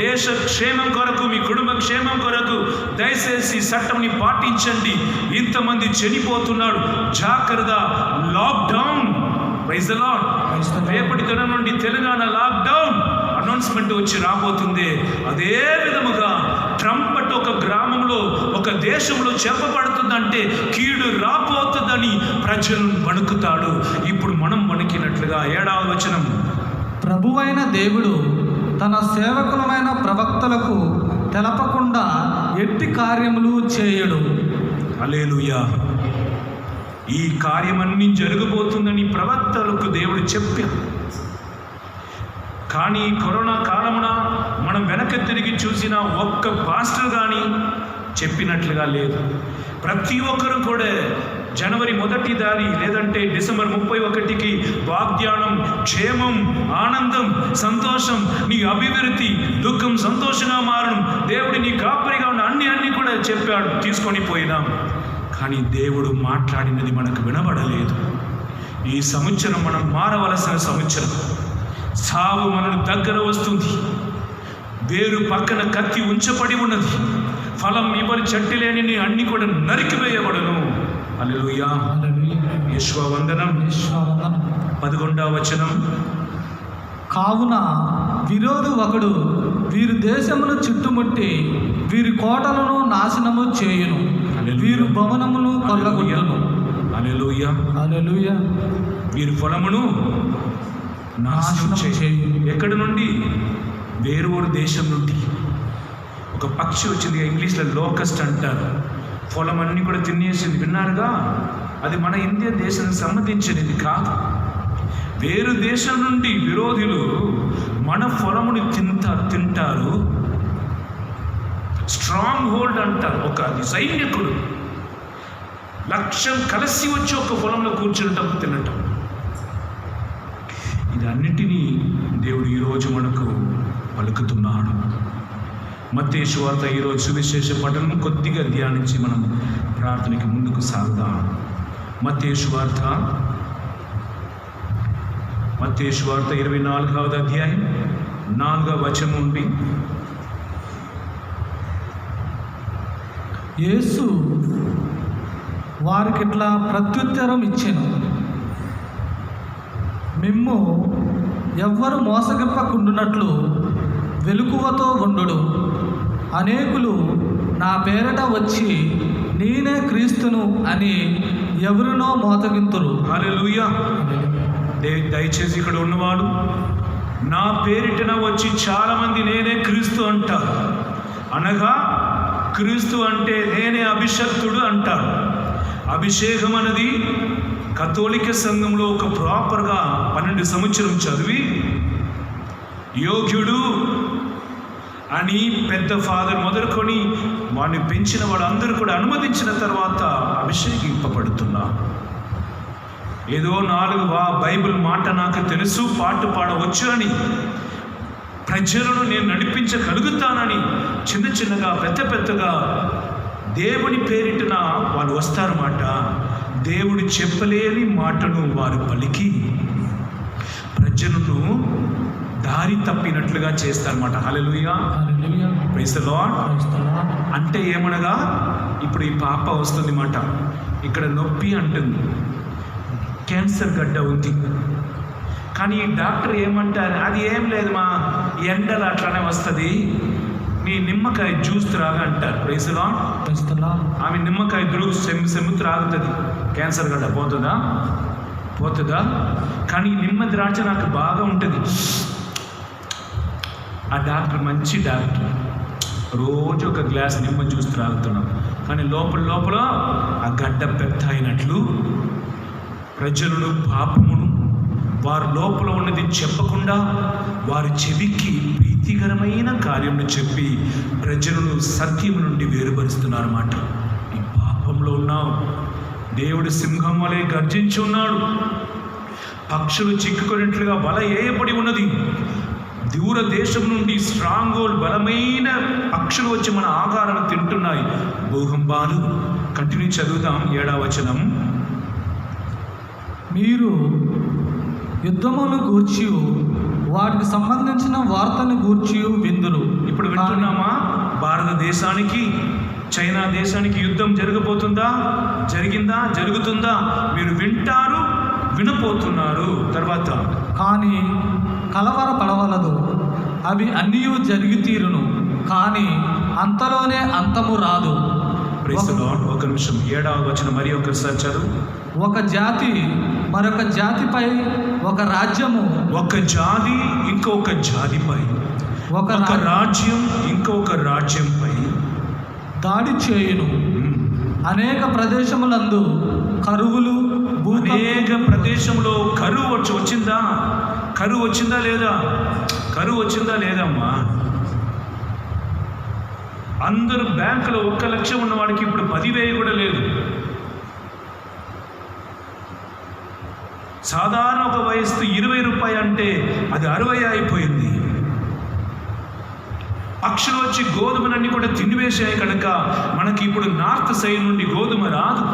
దేశ క్షేమం కొరకు, మీ కుటుంబ క్షేమం కొరకు దయచేసి చట్టంని పాటించండి. ఇంతమంది చనిపోతున్నాడు, జాగ్రత్త. లాక్డౌన్. Praise the Lord. రేపటి దినం నుండి తెలంగాణ లాక్డౌన్ అనౌన్స్మెంట్ వచ్చి రాబోతుంది. అదే విధముగా ట్రంపట్ ఒక గ్రామంలో, ఒక దేశంలో చెప్పబడుతుందంటే కీడు రాబోతుందని ప్రజలను వణుకుతాడు. ఇప్పుడు మనం వణికినట్లుగా. 7వ వచనం, ప్రభువైన దేవుడు తన సేవకులమైన ప్రవక్తలకు తెలపకుండా ఎట్టి కార్యములు చేయడు. హల్లెలూయా. ఈ కార్యమన్నీ జరగబోతుందని ప్రవక్తలకు దేవుడు చెప్పాడు. కానీ కరోనా కాలమున మనం వెనక్కి తిరిగి చూసిన ఒక్క పాస్టర్ కానీ చెప్పినట్లుగా లేదు. ప్రతి ఒక్కరు కూడా జనవరి 1 దారి లేదంటే డిసెంబర్ 31కి వాగ్దానం, క్షేమం, ఆనందం, సంతోషం, నీ అభివృద్ధి, దుఃఖం సంతోషంగా మారడం, దేవుడి నీ కాపరిగా ఉన్న అన్ని కూడా చెప్పాడు, తీసుకొని పోయినాం. కానీ దేవుడు మాట్లాడినది మనకు వినబడలేదు. ఈ సంవత్సరం మనం మారవలసిన సంవత్సరం. సావు మనకు దగ్గర వస్తుంది. వేరు పక్కన కత్తి ఉంచబడి ఉన్నది. ఫలం ఇవ్వని చెట్టు లేని అన్ని కూడా నరికివేయబడును. హల్లెలూయా. యేషువా వందనం. 11వ వచనం. కావున విరోధి ఒకడు వీరి దేశమును చుట్టుముట్టి వీరి కోటలను నాశనము చేయును, వీరు భవనమును కొల్లగొట్టును. హల్లెలూయా. హల్లెలూయా. వీరి పొలమును నాశనం చేయును. ఎక్కడి నుండి? వేరూరు దేశం నుండి. ఒక పక్షి వచ్చింది, ఇంగ్లీష్లో లోకస్ట్ అంటారు. పొలం అన్నీ కూడా తినేసింది. విన్నారుగా? అది మన ఇండియా దేశానికి సంబంధించినది కాదు. వేరు దేశం నుండి విరోధులు మన పొలముని తింటారు. స్ట్రాంగ్ హోల్డ్ అంటారు. ఒక సైనికుడు లక్ష్యం కలిసి వచ్చి ఒక పొలంలో కూర్చుంటాం, తినటం. ఇదన్నిటినీ దేవుడు ఈరోజు మనకు పలుకుతున్నాడు. మత్తయి సువార్త ఈరోజు సువిశేష పఠనం కొద్దిగా ధ్యానించి మనం ప్రార్థనకి ముందుకు సాగుదాం. మత్తయి సువార్త 24వ అధ్యాయం 4వ వచనం నుండి. యేసు వారికి ఇట్లా ప్రత్యుత్తరం ఇచ్చెను, మిమ్ము ఎవ్వరు మోసగింపకుండునట్లు వెలుకువతో ఉండుడు. అనేకులు నా పేరట వచ్చి నేనే క్రీస్తును అని ఎవరినో మోసగింతురు. హల్లెలూయా. దయచేసి ఇక్కడ ఉన్నవాడు, నా పేరిటన వచ్చి చాలామంది నేనే క్రీస్తు అంటారు. అనగా క్రీస్తు అంటే నేనే అభిషక్తుడు అంటాడు. అభిషేకం అనేది కథోలిక సంఘంలో ఒక ప్రాపర్గా 12 సంవత్సరం చదివి యోగ్యుడు అని పెద్ద ఫాదర్ మొదలుకొని వాడిని పెంచిన వాళ్ళందరూ కూడా అనుమతించిన తర్వాత అభిషేకింపబడుతున్నారు. ఏదో 4 బైబిల్ మాట నాకు తెలుసు, పాట పాడవచ్చు అని, ప్రజలను నేను నడిపించగలుగుతానని చిన్న చిన్నగా పెద్దగా దేవుని పేరిటన వాళ్ళు వస్తారన్నమాట. దేవుడు చెప్పలేని మాటను వారు పలికి ప్రజలను దారి తప్పినట్లుగా చేస్తారన్నమాట. హల్లెలూయా. Praise the Lord. అంటే ఏమనగా, ఇప్పుడు ఈ పాప వస్తుంది మాట, ఇక్కడ నొప్పి అంటుంది, క్యాన్సర్ గడ్డ ఉంది. కానీ ఈ డాక్టర్ ఏమంటారు, అది ఏం లేదు మా ఎండలు అట్లానే వస్తుంది, నీ నిమ్మకాయ జ్యూస్ త్రాగా అంటారు. Praise the Lord. ఆమె నిమ్మకాయ జ్యూస్ సెమ్ము త్రాగుతుంది, క్యాన్సర్ గడ్డ పోతుందా? కానీ నిమ్మ ద్రాక్ష నాకు బాగా ఉంటుంది. ఆ డాక్టర్ మంచి డాక్టర్, రోజు ఒక గ్లాస్ నిమ్మ జ్యూస్ త్రాగుతున్నాం. కానీ లోపల ఆ గడ్డ పెద్ద అయినట్లు ప్రజలను పాపమును వారి లోపల ఉన్నది చెప్పకుండా వారి చెవికి ప్రీతికరమైన కార్యమును చెప్పి ప్రజలను సత్యం నుండి వేరుపరుస్తున్నారన్నమాట. ఈ పాపంలో ఉన్నావు. దేవుడు సింహం వలె గర్జించి ఉన్నాడు. పక్షులు చిక్కుకున్నట్లుగా వల వేయబడి ఉన్నది. దూర దేశం నుండి స్ట్రాంగ్ హోల్డ్ బలమైన పక్షులు వచ్చి మన ఆహారాన్ని తింటున్నాయి. భూకంపాలు. కంటిన్యూ చదువుతాం. 7వ వచనం. మీరు యుద్ధమును గూర్చి వాటికి సంబంధించిన వార్తను గూర్చి విందురు. ఇప్పుడు వింటున్నామా? భారతదేశానికి చైనా దేశానికి యుద్ధం జరిగిందా, జరుగుతుందా? మీరు వింటారు, వినపోతున్నారు. తర్వాత కానీ కలవరపడవలదు, అవి అన్నీ జరిగి తీరును, కానీ అంతలోనే అంతము రాదు. ఒక నిమిషం. 7వ వచనం మరి ఒకసారి చదువు. ఒక జాతి మరొక జాతిపై, ఒక రాజ్యము ఒక జాతి ఇంకొక జాతిపై, ఒక రాజ్యం ఇంకొక రాజ్యంపై దాడి చేయును. అనేక ప్రదేశములందు కరువులు, అనేక ప్రదేశంలో కరువు వచ్చిందా? కరువు వచ్చిందా లేదా? కరువు వచ్చిందా లేదమ్మా? అందరూ బ్యాంకులో 1 లక్ష ఉన్నవాడికి ఇప్పుడు 10,000 కూడా లేదు. సాధారణ ఒక వయస్సు 20 రూపాయలు అంటే అది 60 అయిపోయింది. పక్షులు వచ్చి గోధుమలన్నీ కూడా తినివేశాయి కనుక మనకి ఇప్పుడు నార్త్ సైడ్ నుండి గోధుమ రాదు.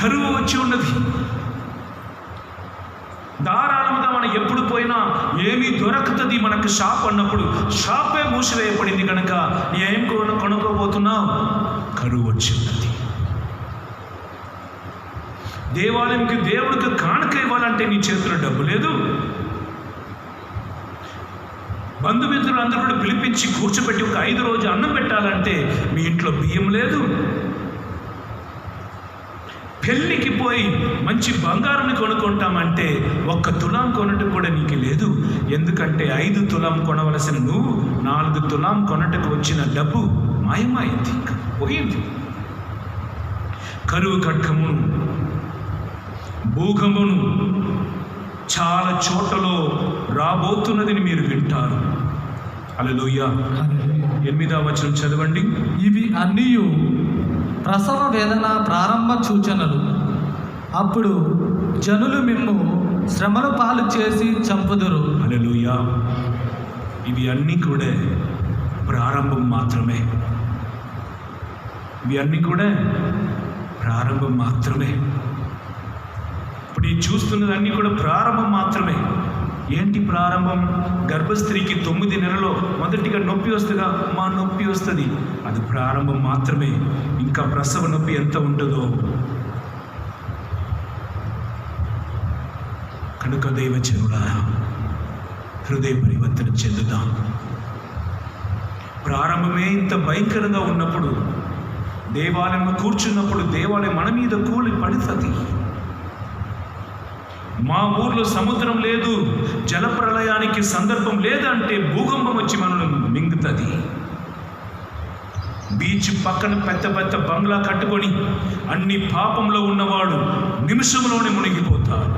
కరువు వచ్చి ఉన్నది. ఏమీ దొరకతుంది మనకు షాప్ అన్నప్పుడు షాపే మూసివేయబడింది కనుక నీ ఏం కొనుక్కోబోతున్నావు? కరువు వచ్చింది. దేవాలయంకి దేవుడికి కానుక ఇవ్వాలంటే నీ చేతిలో డబ్బు లేదు. బంధుమిత్రులు అందరూ కూడా పిలిపించి కూర్చోబెట్టి ఒక 5 రోజు అన్నం పెట్టాలంటే మీ ఇంట్లో బియ్యం లేదు. పెళ్ళికి పోయి మంచి బంగారం కొనుక్కుంటామంటే 1 తులాం కొనటం కూడా నీకు లేదు. ఎందుకంటే 5 తులాం కొనవలసిన నువ్వు 4 తులాం కొనటకు వచ్చిన డబ్బు మాయమైంది, పోయింది. కరువు కట్కమును భూకంపమును చాలా చోట్లలో రాబోతున్నదని మీరు వింటారు. హల్లెలూయా. 8వ వచనం చదవండి. ఇవి అన్నీ ప్రసవ వేదన ప్రారంభ సూచనలు. అప్పుడు జనులు మిమ్ము శ్రమల పాలు చేసి చంపుదురు. హల్లెలూయా. ఇవి అన్నీ కూడా ప్రారంభం మాత్రమే. ఇవి అన్నీ కూడా ప్రారంభం మాత్రమే. ఇప్పుడు ఈ చూస్తున్నదన్నీ కూడా ప్రారంభం మాత్రమే. ఏంటి ప్రారంభం? గర్భస్త్రీకి 9 నెలలో మొదటిగా నొప్పి వస్తుందా? మా నొప్పి వస్తుంది. అది ప్రారంభం మాత్రమే. ఇంకా ప్రసవ నొప్పి ఎంత ఉంటుందో. కనుక దైవజనులారా, హృదయ పరివర్తన చెందుదాం. ప్రారంభమే ఇంత భయంకరంగా ఉన్నప్పుడు, దేవాలయంలో కూర్చున్నప్పుడు దేవాలయం మన మీద కూలి పడుతుంది. మా ఊర్లో సముద్రం లేదు, జలప్రళయానికి సందర్భం లేదంటే భూకంపం వచ్చి మనల్ని మింగుతుంది. బీచ్ పక్కన పెద్ద పెద్ద బంగ్లా కట్టుకొని అన్ని పాపంలో ఉన్నవాడు నిమిషంలోనే మునిగిపోతాడు.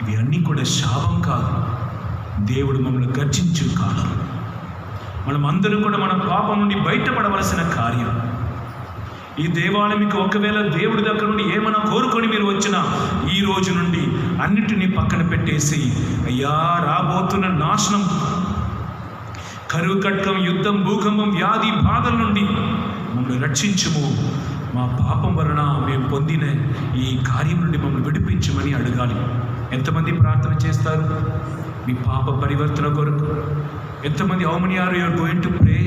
ఇవి అన్నీ కూడా శాపం కాదు, దేవుడు మమ్మల్ని గర్జించు కాలం. మనం అందరం కూడా మన పాపం నుండి బయటపడవలసిన కార్యం. ఈ దేవాలయంకి ఒకవేళ దేవుడి దగ్గర నుండి ఏమైనా కోరుకొని మీరు వచ్చినా ఈ రోజు నుండి అన్నిటినీ పక్కన పెట్టేసి, అయ్యా రాబోతున్న నాశనం, కరువు కట్టం, యుద్ధం, భూకంపం, వ్యాధి బాధల నుండి మమ్మల్ని రక్షించుము, మా పాపం వలన మేము పొందిన ఈ కార్యం నుండి మమ్మల్ని విడిపించమని అడగాలి. ఎంతమంది ప్రార్థన చేస్తారు మీ పాప పరివర్తన కొరకు? ఎంతమంది how many are you going to pray?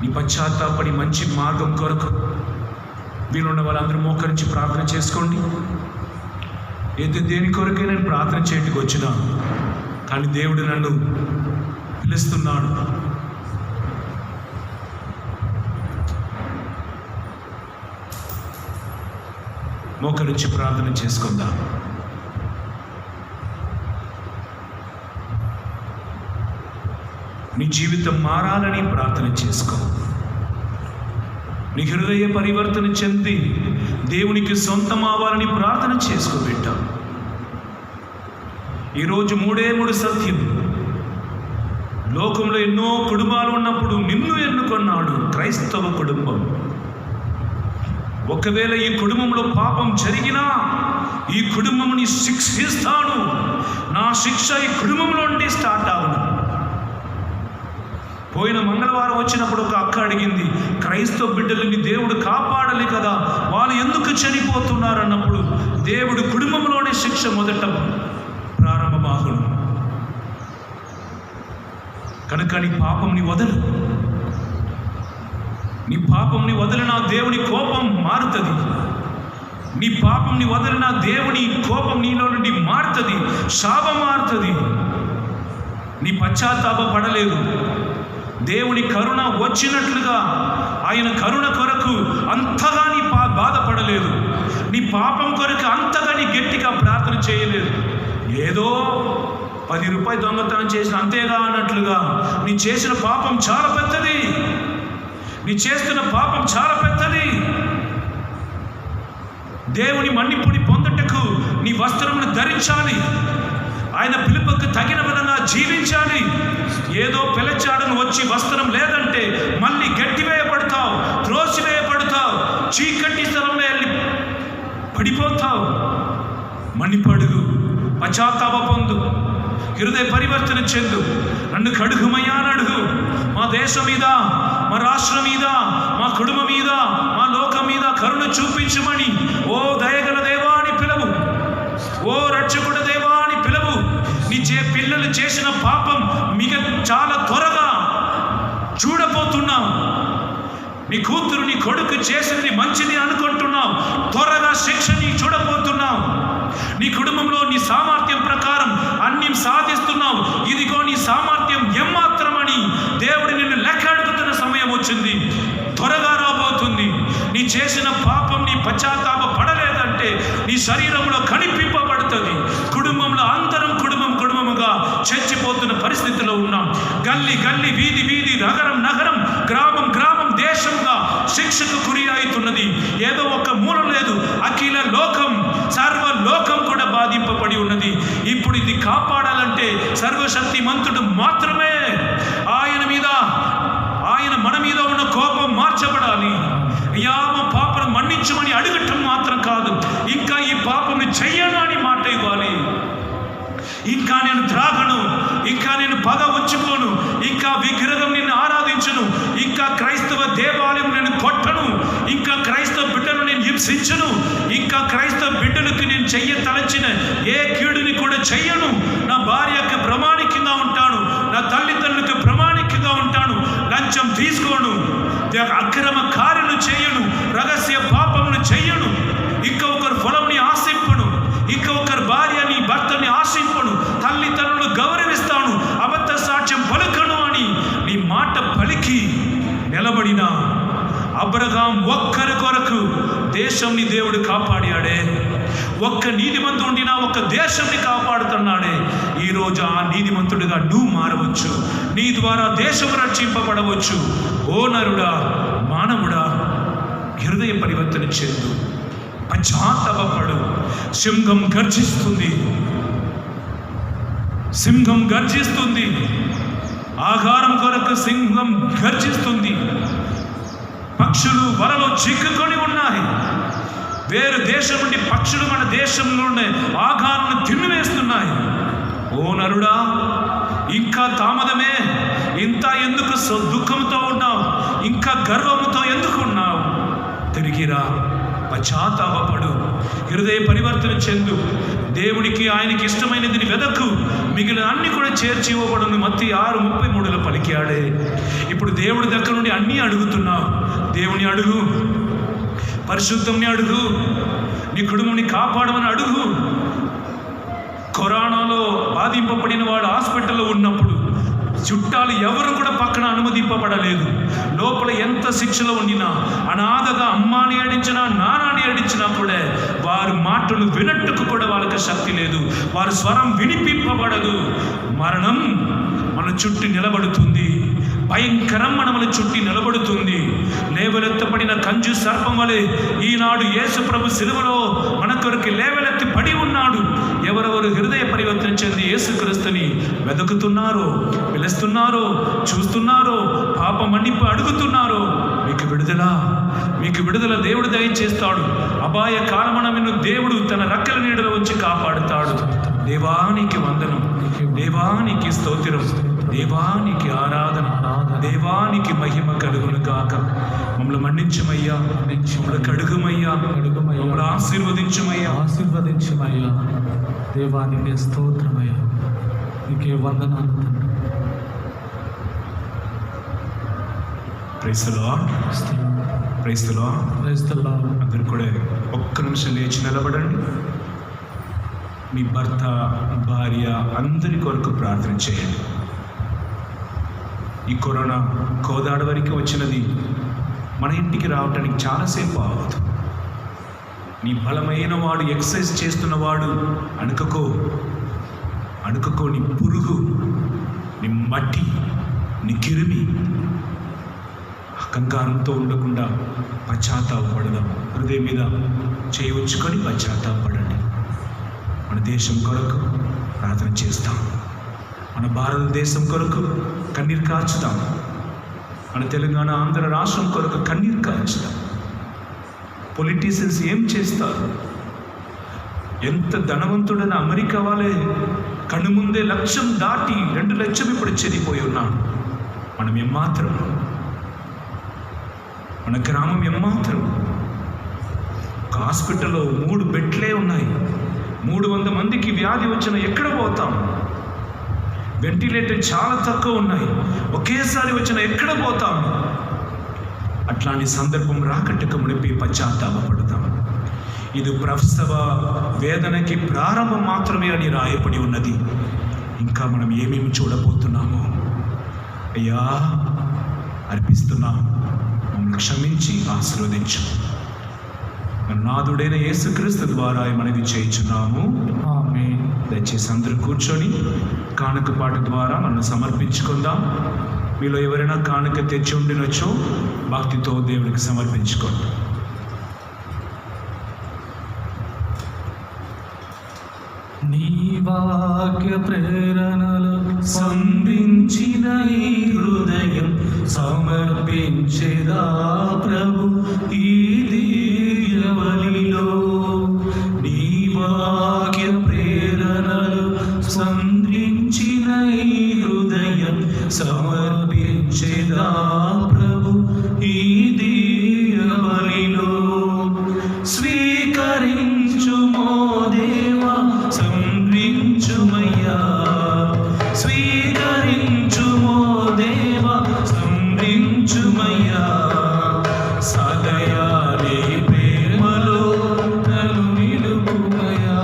నీ పశ్చాత్తాపడి మంచి మార్గం కొరకు వీలున్న వాళ్ళందరూ మోకరించి ప్రార్థన చేసుకోండి. ఏదో దేని కొరకే నేను ప్రార్థన చేయడానికి వచ్చినా, కానీ దేవుడు నన్ను పిలుస్తున్నాడు. మోకరించి ప్రార్థన చేసుకుందాం. నీ జీవితం మారాలని ప్రార్థన చేసుకో. నీ హృదయ పరివర్తన చెంది దేవునికి సొంతం అవ్వాలని ప్రార్థన చేసుకోబెట్ట. ఈరోజు 3 సత్యం. లోకంలో ఎన్నో కుటుంబాలు ఉన్నప్పుడు నిన్ను ఎన్నుకొన్నాడు క్రైస్తవ కుటుంబం. ఒకవేళ ఈ కుటుంబంలో పాపం జరిగినా ఈ కుటుంబంని శిక్షిస్తాను. నా శిక్ష ఈ కుటుంబంలో నుండి స్టార్ట్ అవును. పోయిన మంగళవారం వచ్చినప్పుడు ఒక అక్క అడిగింది, క్రైస్తవ బిడ్డలని దేవుడు కాపాడాలి కదా, వాళ్ళు ఎందుకు చనిపోతున్నారు అన్నప్పుడు, దేవుడు కుటుంబంలోనే శిక్ష మొదట ప్రారంభమాగును. కనుక నీ పాపంని వదలు. నీ పాపంని వదిలిన దేవుని కోపం మారుతుంది. నీ పాపంని వదిలిన దేవుని కోపం నీలో నుండి మారుతుంది, శాపం మారుతుంది. నీ పశ్చాత్తాప పడలేదు. దేవుని కరుణ వచ్చినట్లుగా ఆయన కరుణ కొరకు అంతగా నీ బాధపడలేదు. నీ పాపం కొరకు అంతగా నీ గట్టిగా ప్రార్థన చేయలేదు. ఏదో 10 రూపాయలు దొంగతనం చేసిన అంతేగా అన్నట్లుగా నీ చేసిన పాపం చాలా పెద్దది. నీ చేస్తున్న పాపం చాలా పెద్దది. దేవుని మన్నిపుని పొందుటకు నీ వస్త్రమును ధరించాలి. ఆయన పిలుపుకు తగిన విధంగా జీవించాలి. ఏదో పిల్లచాడను వచ్చి వస్త్రం లేదంటే మళ్ళీ గట్టివేయబడతావు, త్రోసివేయబడతావు, చీకటి స్థలంలో వెళ్ళి పడిపోతావు. మన్నిపడుగు, పశ్చాత్తాప పొందు, హృదయ పరివర్తన చెందు. నన్ను కడుగుమయ్యా అని అడుగు. మా దేశం మీద, మా రాష్ట్రం మీద, మా కుటుంబం మీద, మా లోకం మీద కరుణ చూపించమని ఓ దయగల దేవా అని పిలువు. ఓ రక్షకుడు దేవా అని పిలువు. నీ పిల్లలు చేసిన పాపం చాలా త్వరగా చూడబోతున్నావు. నీ కూతురు నీ కొడుకు చేసినది మంచిది అనుకుంటున్నావు, త్వరగా శిక్షని చూడబోతున్నావు. నీ కుటుంబంలో నీ సామర్థ్యం ప్రకారం అన్ని సాధిస్తున్నావు. ఇదిగో నీ సామర్థ్యం ఏమాత్రమని దేవుడు నిన్ను లెక్కెడుతున్న సమయం వచ్చింది, త్వరగా రాబోతుంది. నీ చేసిన పాపం నీ పశ్చాత్తాప పడలేదంటే నీ శరీరంలో కనిపింపబడుతుంది. కుటుంబంలో అందరం కుటుంబముగా చచ్చిపోతున్న పరిస్థితిలో ఉన్నాం. గల్లీ గల్లీ, వీధి వీధి, నగరం నగరం, గ్రామం గ్రామం, దేశంగా శిక్షకు గురి అవుతున్నది. ఏదో ఒక మూలం లేదు, అఖిల లోకం, సర్వలోకం కూడా బాధింపబడి ఉన్నది. ఇప్పుడు ఇది కాపాడాలంటే సర్వశక్తిమంతుడు మాత్రమే. ఆయన మన మీద ఉన్న కోపం మార్చబడాలి. అయ్యా మా పాపను మన్నించమని అడగటం మాత్రం కాదు, ఇంకా ఈ పాపను చెయ్యను అని మాట ఇవ్వాలి. ఇంకా నేను త్రాగను, ఇంకా నేను పగ ఉంచుకోను, ఇంకా విగ్రహం నిన్ను ఆరాధించను, ఇంకా క్రైస్తవ దేవాలయం నేను కొట్టను, ఇంకా క్రైస్తవ బిడ్డను నేను హింసించను, ఇంకా క్రైస్తవ బిడ్డలకు నేను తలచిన ఏ కీడుని కూడా చెయ్యను. నా భార్యకు ప్రామాణికంగా ఉంటాను, నా తల్లిదండ్రులకు ప్రామాణికంగా ఉంటాను, లంచం తీసుకోను, అక్రమ కార్యను చేయను, రహస్య పాపమును చెయ్యను, ఇంకా ఒకరి పొలంని ఆశింపను, ఇంకా ఒకరి భార్యని భర్తని ఆశింపను, తల్లిదండ్రులు గౌరవిస్తాను, అబద్ధ సాక్ష్యం పలుకను అని నీ మాట పలికి నిలబడిన అబ్రహాం ఒక్కరి కొరకు దేశంని దేవుడు కాపాడాడే. ఒక్క నీతిమంతుడు ఉండినా ఒక్క దేశంని కాపాడుతున్నాడే. ఈరోజు ఆ నీతిమంతుడిగా నువ్వు మారవచ్చు, నీ ద్వారా దేశం రక్షింపబడవచ్చు. ఓ నరుడా, మానవుడా, హృదయ పరివర్తన చెందు, పశ్చాత్తాపపడు. సింహం గర్జిస్తుంది, సింహం గర్జిస్తుంది, ఆహారం కొరకు సింహం గర్జిస్తుంది. పక్షులు వలలో చిక్కుకొని ఉన్నాయి. వేరు దేశం నుండి పక్షులు మన దేశంలోనే ఆహారాన్ని తినివేస్తున్నాయి. ఓ నరుడా, ఇంకా తామదమే, ఇంత ఎందుకు దుఃఖంతో ఉన్నావు, ఇంకా గర్వంతో ఎందుకు ఉన్నావు? తిరిగిరా, పశ్చాత్తాపపడు, హృదయ పరివర్తన చెందు, దేవునికి ఆయనకి ఇష్టమైనదిని వెదకు, మిగిలిన అన్ని కూడా చేర్చి ఇవ్వబడును. మత్తయి 6:33 పలికాడే. ఇప్పుడు దేవుడి దగ్గర నుండి అన్నీ అడుగుతున్నావు. దేవుని అడుగు, పరిశుద్ధంని అడుగు, నీ కుటుంబాన్ని కాపాడమని అడుగు. కరోనాలో బాధింపబడిన వాడు హాస్పిటల్లో ఉన్నప్పుడు చుట్టాలు ఎవరు కూడా పక్కన అనుమతింపబడలేదు. లోపల ఎంత శిక్షలో ఉండినా, అనాథగా అమ్మాని ఏడించినా, నానాని ఏడించినా కూడా వారి మాటలు వినట్టుకు కూడా వాళ్ళకి శక్తి లేదు, వారి స్వరం వినిపింపబడదు. మరణం మన చుట్టూ నిలబడుతుంది, భయంకరం మన చుట్టి నిలబడుతుంది. లేవలెత్తబడిన కంజు సర్పం వలె ఈనాడు యేసు ప్రభు సిలువలో మన కొరకు లేవలెత్తి పడి ఉన్నాడు. ఎవరెవరు హృదయ పరివర్తన చెంది యేసుక్రీస్తుని వెతుకుతున్నారో, పిలుస్తున్నారో, చూస్తున్నారో, పాప మన్నింపు అడుగుతున్నారో, మీకు విడుదల దేవుడు దయచేస్తాడు. అపాయ కాలమున నిన్ను దేవుడు తన రెక్కల నీడలో ఉంచి కాపాడుతాడు. దేవానికి వందనం, దేవానికి స్తోత్రం, దేవానికి ఆరాధన, దేవానికి మహిమ కలుగును గాక. మమ్మల్ని మన్నించమయ్యా, మమ్మల్ని కడుగుమయ్యా, మమ్మల్ని ఆశీర్వదించమయ్యా. దేవానికి స్తోత్రమయ్యా, నీకే వందనాలు తండ్రి. Praise the Lord, praise the Lord, praise the Lord. అందరూ కూడా ఒక్క నిమిషం లేచి నిలబడండి. మీ భర్త, భార్య అందరి కొరకు ప్రార్థన చేయండి. ఈ కరోనా కోదాడ వరకు వచ్చినది, మన ఇంటికి రావటానికి చాలాసేపు అవ్వదు. నీ బలమైన వాడు, ఎక్సర్సైజ్ చేస్తున్నవాడు అనుకో, నీ పురుగు, నీ మట్టి, నీ కిరిమి అహంకారంతో ఉండకుండా పశ్చాత్తాపడదాం. హృదయం మీద చేయి ఉంచుకొని పశ్చాత్తాపడండి. మన దేశం కొరకు ప్రార్థన చేస్తాం, మన భారతదేశం కొరకు కన్నీరు కార్చుతాం, మన తెలంగాణ ఆంధ్ర రాష్ట్రం కొరకు కన్నీరు కార్చుతాం. పొలిటీషియన్స్ ఏం చేస్తారు? ఎంత ధనవంతుడైన అమెరికా వాళ్ళే కన్ను ముందే 1,00,000 దాటి 2,00,000 ఇప్పుడు చెదిపోయి ఉన్నాడు. మనం ఏమాత్రం, మన గ్రామం ఏమాత్రం, ఒక హాస్పిటల్లో 3 బెడ్లే ఉన్నాయి. 300 మందికి వ్యాధి వచ్చిన ఎక్కడ పోతాం? వెంటిలేటర్ చాలా తక్కువ ఉన్నాయి, ఒకేసారి వచ్చిన ఎక్కడ పోతాం? అట్లాంటి సందర్భం రాకట్టక మునిపి పశ్చాత్తాపపడతాం. ఇది ప్రసవ వేదనకి ప్రారంభం మాత్రమే అని రాయబడి ఉన్నది. ఇంకా మనం ఏమేమి చూడబోతున్నామో అయ్యా అర్పిస్తున్నాం. మమ్మల్ని క్షమించి ఆశీర్వదించు. మన నాథుడైన యేసుక్రీస్తు ద్వారా మనవి చేయించున్నాము. ఆమేన్. దయచేసి అందరూ కూర్చొని కానుక పాట ద్వారా మనం సమర్పించుకుందాం. మీలో ఎవరైనా కానుక తెచ్చి ఉండినొచ్చో భక్తితో దేవుడికి సమర్పించుకోండి. నీ వాక్య ప్రేరణలో సంధించిన ఈ హృదయం సమర్పించేదా ప్రభు ఈ దివ్యబలిలో. నీ వాక్య ప్రేరణలో సంధించిన ఈ హృదయం సమర్పించేదా ప్రభు ఈ దివ్యబలిలో. స్వీకరించుమో దేవా సంరించుమయ్యా, స్వీకరించుమో దేవా సంరించుమయ్యా. సదయా నీ ప్రేమలో నన్ను నిలుపుమయ్యా,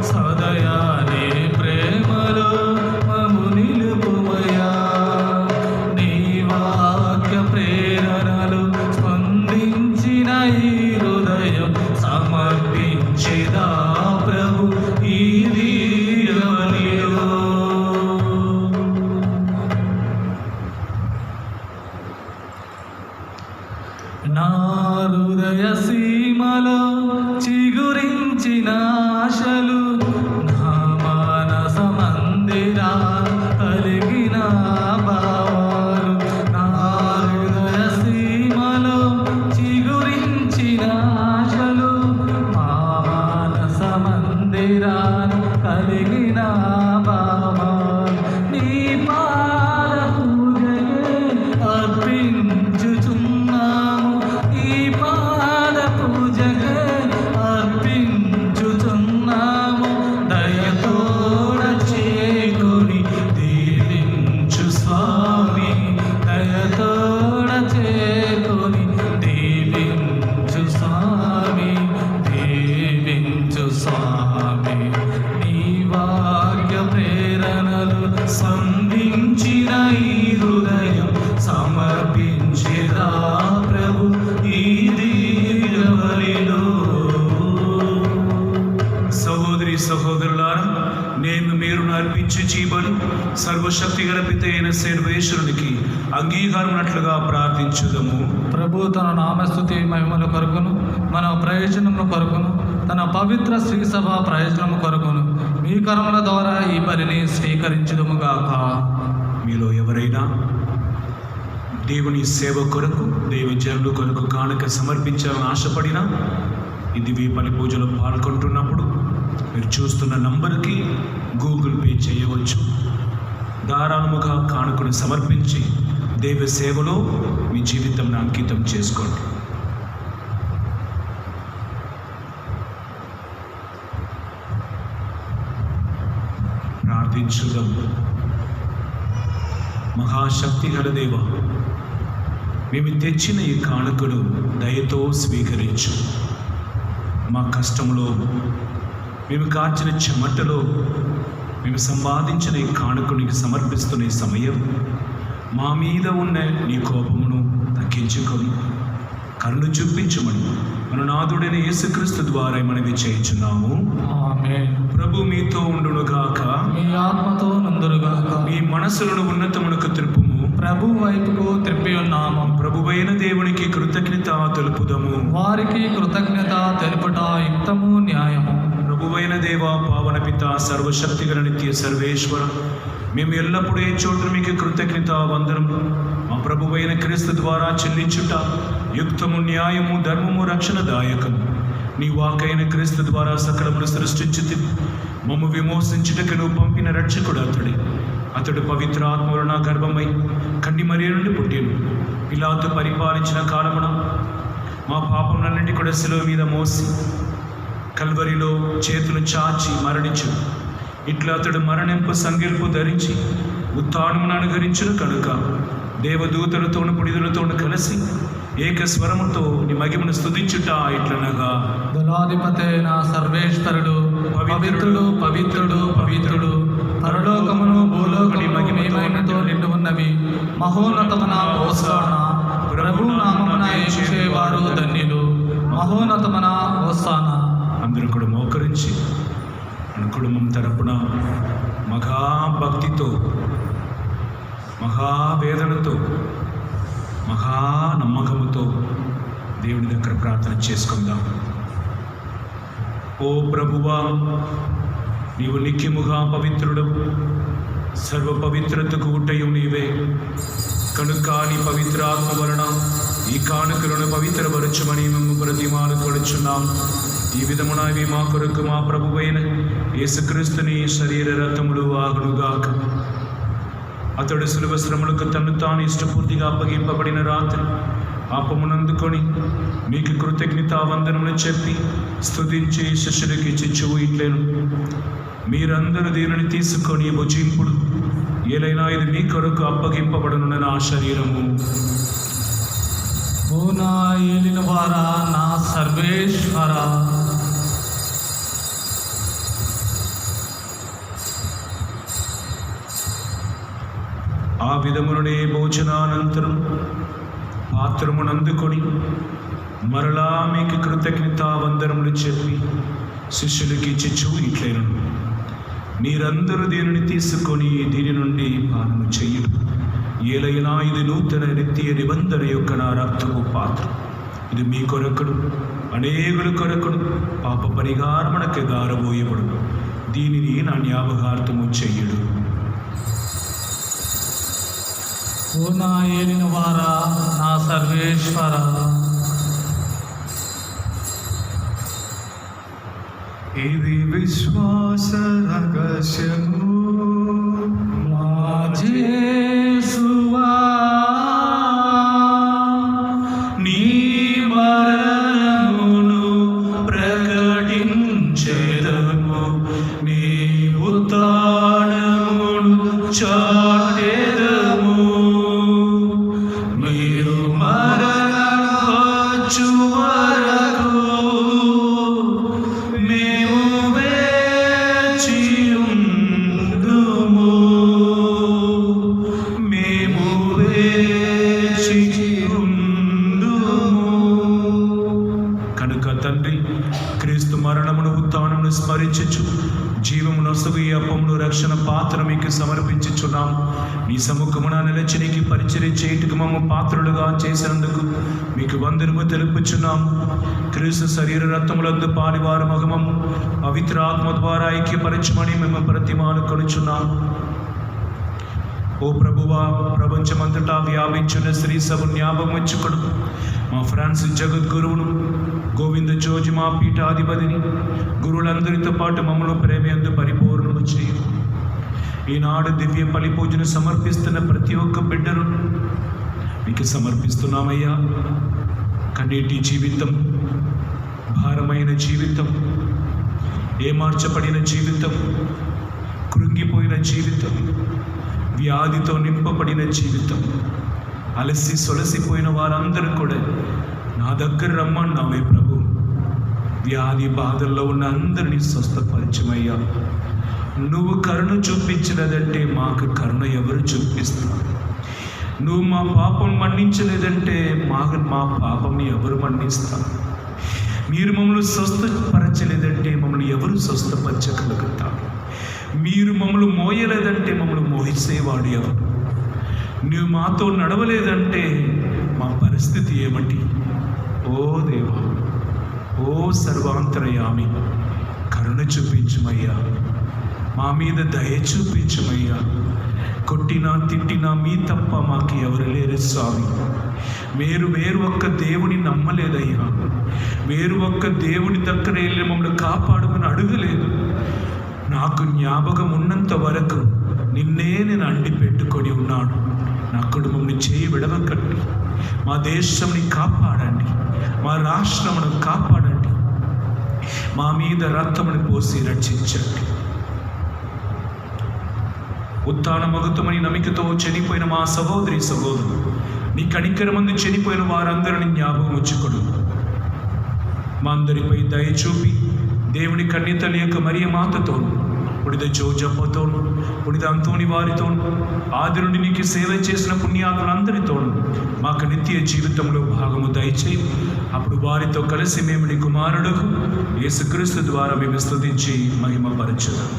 సదయా నీ ప్రేమలో మమ్ము నిలుపుమయ్యా. నీ వాక్య ప్రేరణలో స్పందించిన ఈ హృదయం సమర్పించేదా ప్రభు ఈ దివ్యబలిలో. నా హృదయ సీమలో చిగురించిన ఆశలు, నా మానస మందిరా కలిగిన భావాలు. నా హృదయ సీమలో చిగురించిన ఆశలు, మా మానస మందిరా కలిగిన భావాలు. నీ పాద పూజయే అర్పించుచున్నాము, ఈ పాద పూజకే అర్పించుచున్నాము. దయతోడ చేకొని దీవించు స్వామి, దయతోడ చేకొని దీవించు స్వామి, దీవించు స్వామి. నీ వాక్య ప్రేరణలు సంధించిన ఈ హృదయం సమర్పించేదా ప్రభు ఈ దివ్యబలిలో. సహోదరి సహోదరులారా, నేను మీరు అర్పించే జీవను సర్వశక్తి గల పిత అయిన సర్వేశ్వరునికి అంగీకారం ఉన్నట్లుగా ప్రార్థించుదము. ప్రభు తన నామస్తుతి మహిమల కొరకును మన ప్రయోజనముల కొరకును తన పవిత్ర శ్రీ సభ ప్రయోజనము కొరకును మీ కర్మల ద్వారా ఈ బలిని స్వీకరించుదుముగాక. మీలో ఎవరైనా దేవుని సేవ కొరకు దైవజనుల కొరకు కానుక సమర్పించాలని ఆశపడినా ఇది మీ బలి పూజలో పాల్గొంటున్నప్పుడు మీరు చూస్తున్న నంబర్కి గూగుల్ పే చేయవచ్చు. ధారాళముగా కానుకను సమర్పించి దైవ సేవలో మీ జీవితంను అంకితం చేసుకోండి. ప్రార్థించుదాం. మహాశక్తి గల దేవా, మేము తెచ్చిన ఈ కానుకను దయతో స్వీకరించు. మా కష్టంలో మేము కార్చిన చెమటలో మేము సంపాదించిన ఈ కానుకనికి సమర్పిస్తున్న ఈ సమయం మా మీద ఉన్న నీ కోపమును తగ్గించుకొని కరుణ చూపించమని మన నాథుడైన యేసుక్రీస్తు ద్వారా మనవి చేయించున్నాము. ఆమేన్. ప్రభు మీతో ఉండునుగాక, మీ ఆత్మతో నందురుగాక. మీ మనసులను ఉన్నతమునకు త్రిప్పుము. ప్రభు వైపుకు త్రిప్పి ఉన్నాము. ప్రభువైన దేవునికి కృతజ్ఞత తెలుపుదము. వారికి కృతజ్ఞత తెలుపుట యుక్తము న్యాయము. ప్రభువైన దేవ, పావన పిత, సర్వశక్తి గల నిత్య సర్వేశ్వర, మేము ఎల్లప్పుడూ ఏ చోటు మీకు కృతజ్ఞత వందనము మా ప్రభువైన క్రీస్తు ద్వారా చెల్లించుట యుక్తము, న్యాయము, ధర్మము, రక్షణదాయకము. నీ వాకైన క్రీస్తు ద్వారా సకలమును సృష్టించి మమ్ము విమోచించుటకు నువ్వు పంపిన రక్షకుడు అతడే. అతడు పవిత్ర ఆత్మవలన గర్భమై కన్ని మరియ నుండి పుట్టిను. పిలాతు పరిపాలించిన కాలమున మా పాపములన్నిటి కూడా శిలువ మీద మోసి కల్వరిలో చేతులు చాచి మరణించు. ఇట్లా అతడు మరణింపు సంగిల్పు ధరించి ఉత్థానమును అనుగరించును కనుక దేవదూతలతోను పుడిదులతోను కలిసి ఏక స్వరముతో నీ మహిమను స్తుతించుట ఇట్లనగా, బలాధిపతైన సర్వేశ్వరుడు పవిత్రుడు పవిత్రుడు పవిత్రుడు, పరలోకమును భూలోకమును మహిమతో నిండి ఉన్నవి. మహోన్నతమున హోసానా, ప్రభు నామమున యేషేవారు ధన్యులు. మహోన్నతమున హోసానా. అందరూ కూడా మోకరించి మన కుటుంబం తరపున మహాభక్తితో, మహావేదనతో, మహానమ్మకముతో దేవుని దగ్గర ప్రార్థన చేసుకుందాం. ఓ ప్రభువా, నీవు నిత్యముగా పవిత్రుడవు, సర్వ పవిత్రతకు ఊటయు నీవే కనుక నీ పవిత్ర ఆత్మ వలన ఈ కానుకలను పవిత్రపరచమని మేము ప్రతిమాలు కొడుచున్నాం. ఈ విధమున ఇవి మా కొరకు మా ప్రభువైన యేసుక్రీస్తుని శరీర రక్తములు ఆగునుగాక. అతడు సులువ శ్రమలకు తను తాను ఇష్టపూర్తిగా అప్పగింపబడిన రాత్రి ఆపమునందుకొని మీకు కృతజ్ఞతావందనములు చెప్పి స్తుతించి శిష్యుడికి ఇచ్చి ఇట్లేను, మీరందరూ దీనిని తీసుకొని భుజింపుడు, ఏలైనా ఇది మీ కొరకు అప్పగింపబడనున్న నా శరీరము. ఓ నా ఏలిన వారా, నా సర్వేశ్వర, ఆ విధములనే భోజనానంతరం పాత్రమునందుకొని మరలా మీకు కృతజ్ఞతావందనములు చెప్పి శిష్యులకి ఇచ్చి ఇట్లేను, మీరందరూ దీనిని తీసుకొని దీని నుండి పానము చెయ్యరు, ఏలైనా ఇది నూతన నిత్య నిబంధన యొక్క నా రక్తపు పాత్ర. ఇది మీ కొరకును అనేకుల కొరకును పాప పరిహారమునకు దారబోయబడు. దీనిని నా జ్ఞాపకార్థము చెయ్యడు. ఓ నా ఏలిన వారా, నా సర్వేశ్వర, ఇది విశ్వాస రహస్యము, మా యేసువా, నీ మరణమును ప్రకటించెదము, నీ ఉత్థానమును చాటెదము. మీరు మరణవచ్చు వరకు మేము వేచియుందుము, మేము వేచియుందుము. కనుక తండ్రి, క్రీస్తు మరణమును ఉత్థానమును స్మరించుచు జీవమునొసగు ఈ అప్పమును రక్షణ పాత్ర మీకు సమర్పించుచున్నాం. నీ సముఖమున నిలిచి నీకు పరిచర్య చేయుటకు మమ్మ పాత్రులుగా చేసినందుకు మీకు వందనము తెలుపుచున్నాం. క్రీస్తు శరీర రక్తములందు పాలివారు మగమము పవిత్ర ఆత్మ ద్వారా ఐక్యపరచమని మేము ప్రతిమాలు కొనుచున్నాం. ఓ ప్రభువా, ప్రపంచమంతటా వ్యాపించిన శ్రీ సభ జ్ఞాపకముచ్చుకొను. మా ఫ్రాన్సిస్ జగద్గురువును, గోవింద జోజి మా పీఠాధిపతిని, గురువులందరితో పాటు మమ్మల్ని ప్రేమయందు పరిపూర్ణము చేయు. ఈనాడు దివ్య బలి పూజను సమర్పిస్తున్న ప్రతి ఒక్క బిడ్డను మీకు సమర్పిస్తున్నామయ్యా. కన్నీటి జీవితం, భారమైన జీవితం, ఏమార్చబడిన జీవితం, కృంగిపోయిన జీవితం, వ్యాధితో నింపబడిన జీవితం, అలసి సొలసిపోయిన వారందరూ కూడా నా దగ్గర రమ్మన్నావే ప్రభు. వ్యాధి బాధల్లో ఉన్న అందరినీ స్వస్థపరిచమయ్యా. నువ్వు కరుణ చూపించలేదంటే మాకు కరుణ ఎవరు చూపిస్తారు? నువ్వు మా పాపం మన్నించలేదంటే మా పాపంని ఎవరు మన్నిస్తారు? మీరు మమ్మల్ని స్వస్థపరచలేదంటే మమ్మల్ని ఎవరు స్వస్థపరచగలుగుతారు? మీరు మమ్మల్ని మోయలేదంటే మమ్మల్ని మోహిసేవాడు ఎవరు? నువ్వు మాతో నడవలేదంటే మా పరిస్థితి ఏమిటి? ఓ దేవా, ఓ సర్వాంతరయామి, కరుణ చూపించమయ్యా. మా మీద దయ చూపించమయ్యా. కొట్టినా తిట్టినా మీ తప్ప మాకు ఎవరు లేరు స్వామి. వేరు ఒక్క దేవుని నమ్మలేదయ్యా. ఒక్క దేవుని దగ్గర వెళ్ళి మమ్మల్ని కాపాడుకుని అడగలేదు. నాకు జ్ఞాపకం ఉన్నంత వరకు నిన్నే నేను అండి పెట్టుకొని ఉన్నాను. నా కుటుంబంని చేయి విడవకండి. మా దేశంని కాపాడండి, మా రాష్ట్రమును కాపాడండి. మా మీద రక్తమును పోసి రక్షించండి. ఉత్థాన మగుతమని నమ్మికతో చనిపోయిన మా సహోదరి సహోదరులు, నీ కనికరమందు చనిపోయిన వారందరిని జ్ఞాపకం ఉంచుకొను. మా అందరిపై దయ చూపి దేవుని కన్యతల్లి యొక్క మరియ మాతతోను, పునిత జోజప్పతోను, పునిత అంతోని వారితోను, ఆది నుండి నీకు సేవ చేసిన పుణ్యాత్ములందరితోను మాకు నిత్య జీవితంలో భాగము దయచేయి. అప్పుడు వారితో కలిసి మేము నీ కుమారుడుకు యేసుక్రీస్తు ద్వారా మేము స్తుతించి మహిమపరచుదాం.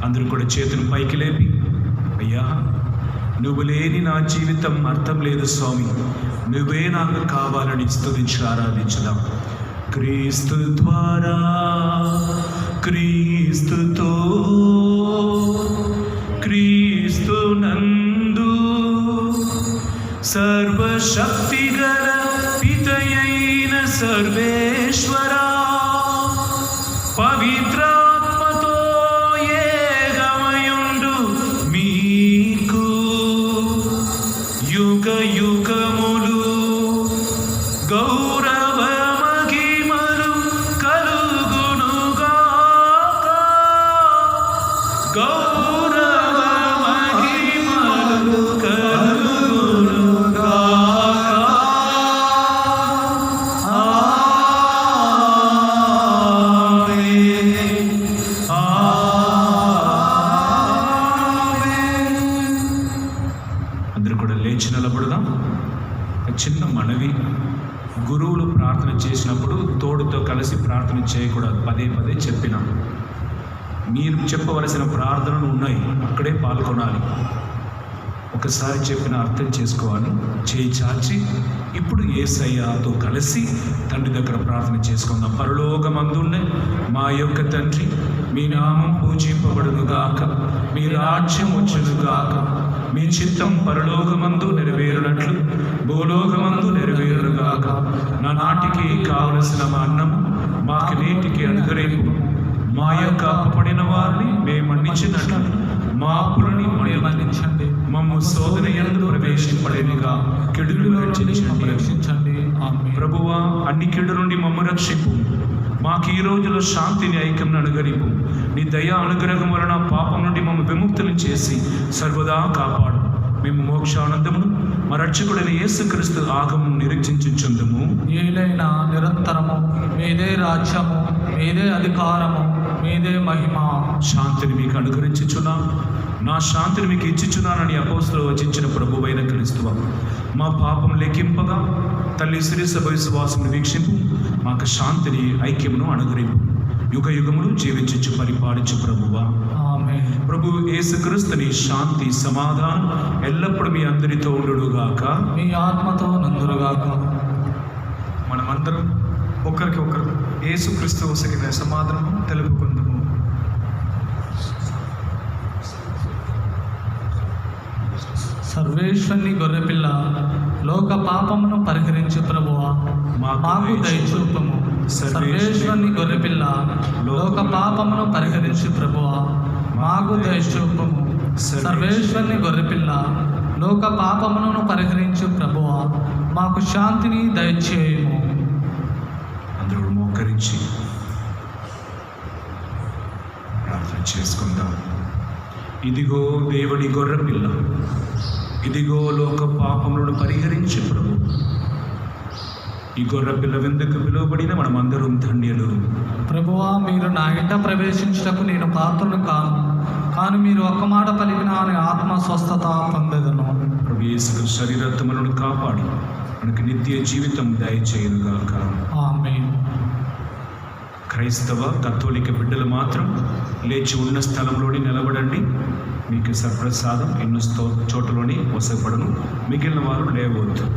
అందరూ కూడా చేతులు పైకి లేపి, అయ్యా నువ్వు లేని నా జీవితం అర్థం లేదు స్వామి, నువ్వే నాకు కావాలని స్తుతించి ఆరాధించుదాం. క్రీస్తు ద్వారా, క్రీస్తుతో, క్రీస్తు నందు సర్వశక్తిగల పితయైన సర్వేశ్వరా, పవిత్రాత్మతో ఏకమయుండు మీకు యుగ యుగములు గౌరవ మహిమలు కలుగునుగాక. గౌరవ మహిమలు కలుగునుగాక. ఆమేన్. ఆమేన్. అందరూ కూడా లేచి నిలబడదాం. ఒక చిన్న మనవి, గురువులు ప్రార్థన చేసినప్పుడు తోడుతో కలిసి ప్రార్థన చేయకూడదు. పదే పదే చెప్పినాం. మీరు చెప్పవలసిన ప్రార్థనలు ఉన్నాయి, అక్కడే పాల్గొనాలి. ఒకసారి చెప్పిన అర్థం చేసుకోవాలి. చేయి చాచి ఇప్పుడు యేసయ్యతో కలిసి తండ్రి దగ్గర ప్రార్థన చేసుకుందాం. పరలోకమందున్న మా యొక్క తండ్రి, మీ నామం పూజింపబడునుగాక, మీ రాజ్యం వచ్చునుగాక, మీ చిత్తం పరలోకమందు నెరవేరునట్లు భూలోకమందు నెరవేరునుగాక. నా నాటికి కావలసిన మా అన్నం మాకు నేటికి అనుగ్రహింపు. మా యొక్క అప్పపడిన వారిని మేము మన్నించినట్లు మా అప్పులని మన్నించండి. మమ్ము శోధన యందు ప్రవేశింపలేనిగా కెడులు రక్షించండి. ప్రభువా, అన్ని కెడు నుండి మమ్ము రక్షింపు. మాకు ఈ రోజులో శాంతిని, ఐక్యం అనుగ్రహింపు. నీ దయా అనుగ్రహం వలన పాపం నుండి మమ్ము విముక్తులు చేసి సర్వదా కాపాడు. మేము మోక్షానందమును మా రక్షకుడైన యేసుక్రీస్తు ఆగమను నిరీక్షించుచుందుము. ఏలైనా నిరంతరము మీదే రాజ్యము, మీదే అధికారము, మీదే మహిమ. శాంతిని మీకు అనుగ్రహించుచున్నాను, నా శాంతిని మీకు ఇచ్చుచున్నానని అపోస్తలులు వచించిన ప్రభువైన క్రీస్తువా, మా పాపం లెక్కింపగా తల్లి శిరసభ విశ్వాసమును వీక్షింపు. మాకు శాంతిని, ఐక్యమును అనుగ్రహింపు. యుగ యుగములు జీవించు పరిపాలించు ప్రభువా. ఆమేన్. ప్రభు యేసుక్రీస్తుని శాంతి సమాధానం ఎల్లప్పుడూ మీ అందరితో ఉండుగాక. మీ ఆత్మతో నందురుగాక. మనమందరం ఒకరికి ఒకరు యేసుక్రీస్తు వసగిన సమాధానం తెలుపుకుందాము. సర్వేశ్వరుని గొర్రెపిల్ల, లోక పాపమును పరిహరించు ప్రభువా, మాకు దయచూపము. సర్వేశ్వరుని గొర్రెపిల్ల, లోక పాపమును పరిహరించు ప్రభువా, మాకు దయచూపము. సర్వేశ్వరుని గొర్రెపిల్ల, లోక పాపమును పరిహరించు ప్రభువా, మాకు శాంతిని దయచేయము. అందరూ మోకరించి ప్రార్థన చేసుకుందాం. ఇదిగో దేవుని గొర్రెపిల్ల, ఇదిగో లోక పాపములను పరిహరించు ప్రభు. ఈ గొర్రెపిల్ల విందుకు పిలువబడిన మనమందరం ధన్యులు. ప్రభువా, మీరు నా ఇంట ప్రవేశించుటకు నేను పాత్రను కాను, కానీ మీరు ఒక్క మాట పలికిన అని ఆత్మ స్వస్థత పొందెదను. ప్రభు యేసు శరీరత్వములను కాపాడి మనకు నిత్య జీవితం దయచేయుగాక. ఆమేన్. క్రైస్తవ కథోలిక బిడ్డలు మాత్రం లేచి ఉన్న స్థలంలోని నిలబడండి. మీకు సర్ప్రసాదం ఎన్నో చోట్లలోని వసపడను. మిగిలిన వారు లేవద్దు.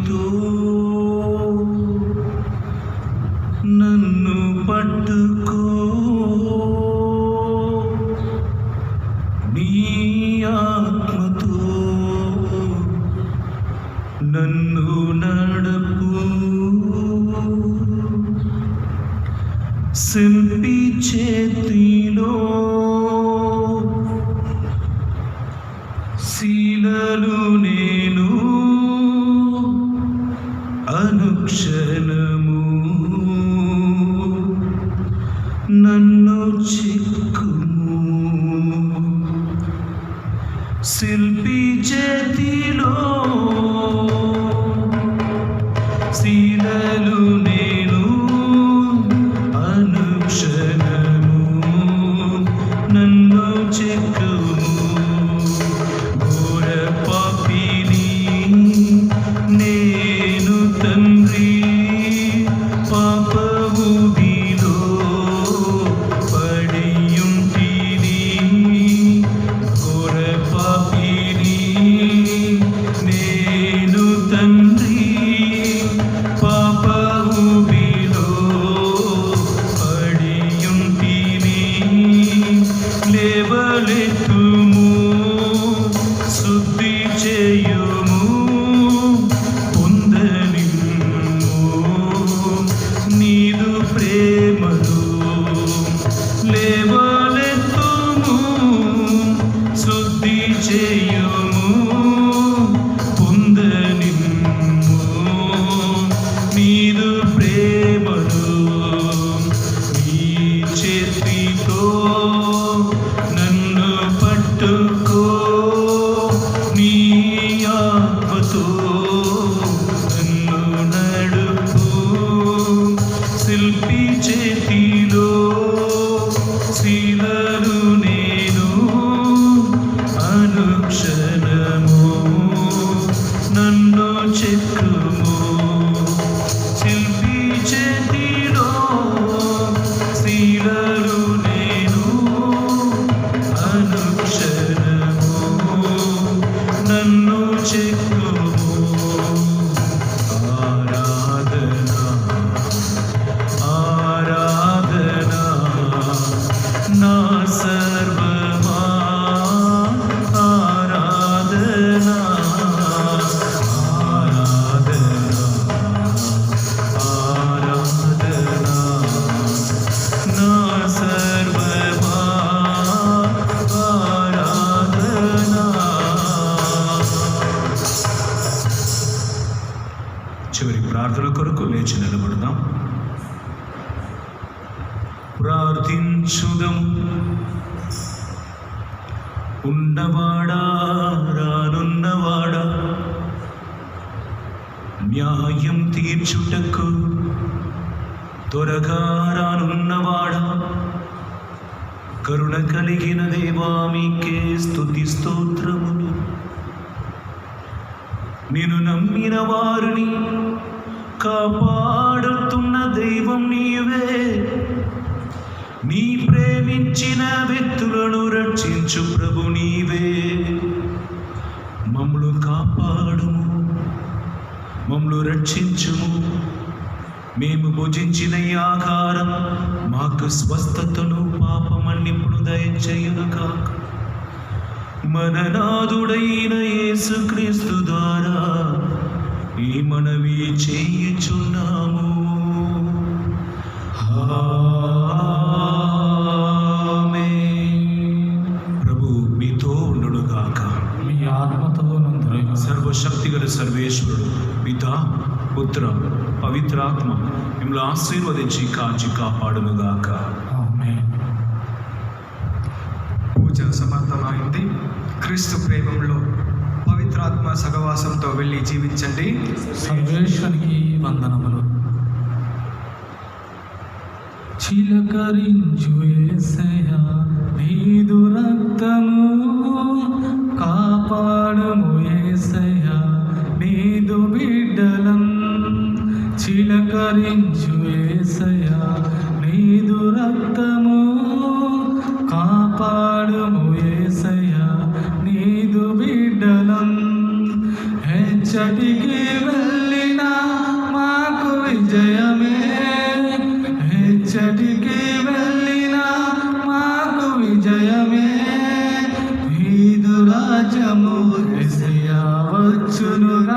చేతితో నన్ను పట్టుకో, నీ ఆత్మతో నన్ను నడపు. శిల్పి చేతిలో శీలలు నేను, అనుక్షణము నన్ను చిక్కుము. శిల్పి చేతిలో శీలలు నేను, అనుక్షణము నన్ను చిక్కుము. ఘోర పాపిని నేను తండ్రి, పాపముదిలో పడియుంటిని. ఘోర పాపిని నేను తండ్రి, పాపముదిలో పడియుంటిని. లేవలెత్తుము, శుద్ధి చేయుము, పొందనిమ్ము నీదు ప్రేమను. లేవలెత్తుము, శుద్ధి చేయుము, పొందనిమ్ము నీదు ప్రేమను. నీ చేతితో నన్ను పట్టుకో, నీ ఆత్మతో నన్ను నడుపు. శిల్పి చేతిలో శీలలు నేను, అనుక్షణము నన్ను చెక్కుము. శిల్పి చేతిలో శీలలు నేను, అనుక్షణము నన్ను చెక్కుము. ఆరాధన ఆరాధన నా సర్వమా, ఆరాధన ఆరాధన ఆరాధన నా సర్వమా, ఆరాధన. చివరి ప్రార్థన కొరకు లేచి నిలబడదాం. ప్రార్థించుదం. ఉన్నవాడా, రానున్నవాడా, న్యాయం తీర్చుటకు త్వరగా రానున్నవాడా, కరుణ కలిగిన దేవా మీకే స్తుతి స్తోత్రములు. నేను నమ్మిన వారిని కాపాడుతున్న దైవం నీవే. నీ ప్రేమించిన వ్యక్తులను రక్షించు ప్రభు నీవే. మమ్ములు కాపాడుము, మమ్ములు రక్షించుము. మేము భుజించిన ఈ ఆహారం మాకు స్వస్థతను, పాపమన్నిప్పుడు దయచేయును కాక. మన నాథుడైన యేసుక్రీస్తు ద్వారా ఈ మనవి చేయుచున్నాము. ఆమేన్. ప్రభు మీతో ఉండుగాక. మీ ఆత్మతో నందురుగా. సర్వశక్తిగల సర్వేశ్వరుడు పితా, పుత్ర, పవిత్రాత్మ మిమ్మల్ని ఆశీర్వదించి కాచి కాపాడునుగాక. ఆమేన్. పూజ సమర్థమైంది. క్రీస్తు ప్రేమంలో పవిత్రాత్మ సహవాసంతో వెళ్ళి జీవించండి. సర్వేశ్వరునికి వందనములు. చిలకరించు యేసయ్యా నీదు రక్తము, కాపాడుము యేసయ్యా నీదు బిడ్డలం. చిలకరించు యేసయ్యా నీదు రక్తము, కాపాడుము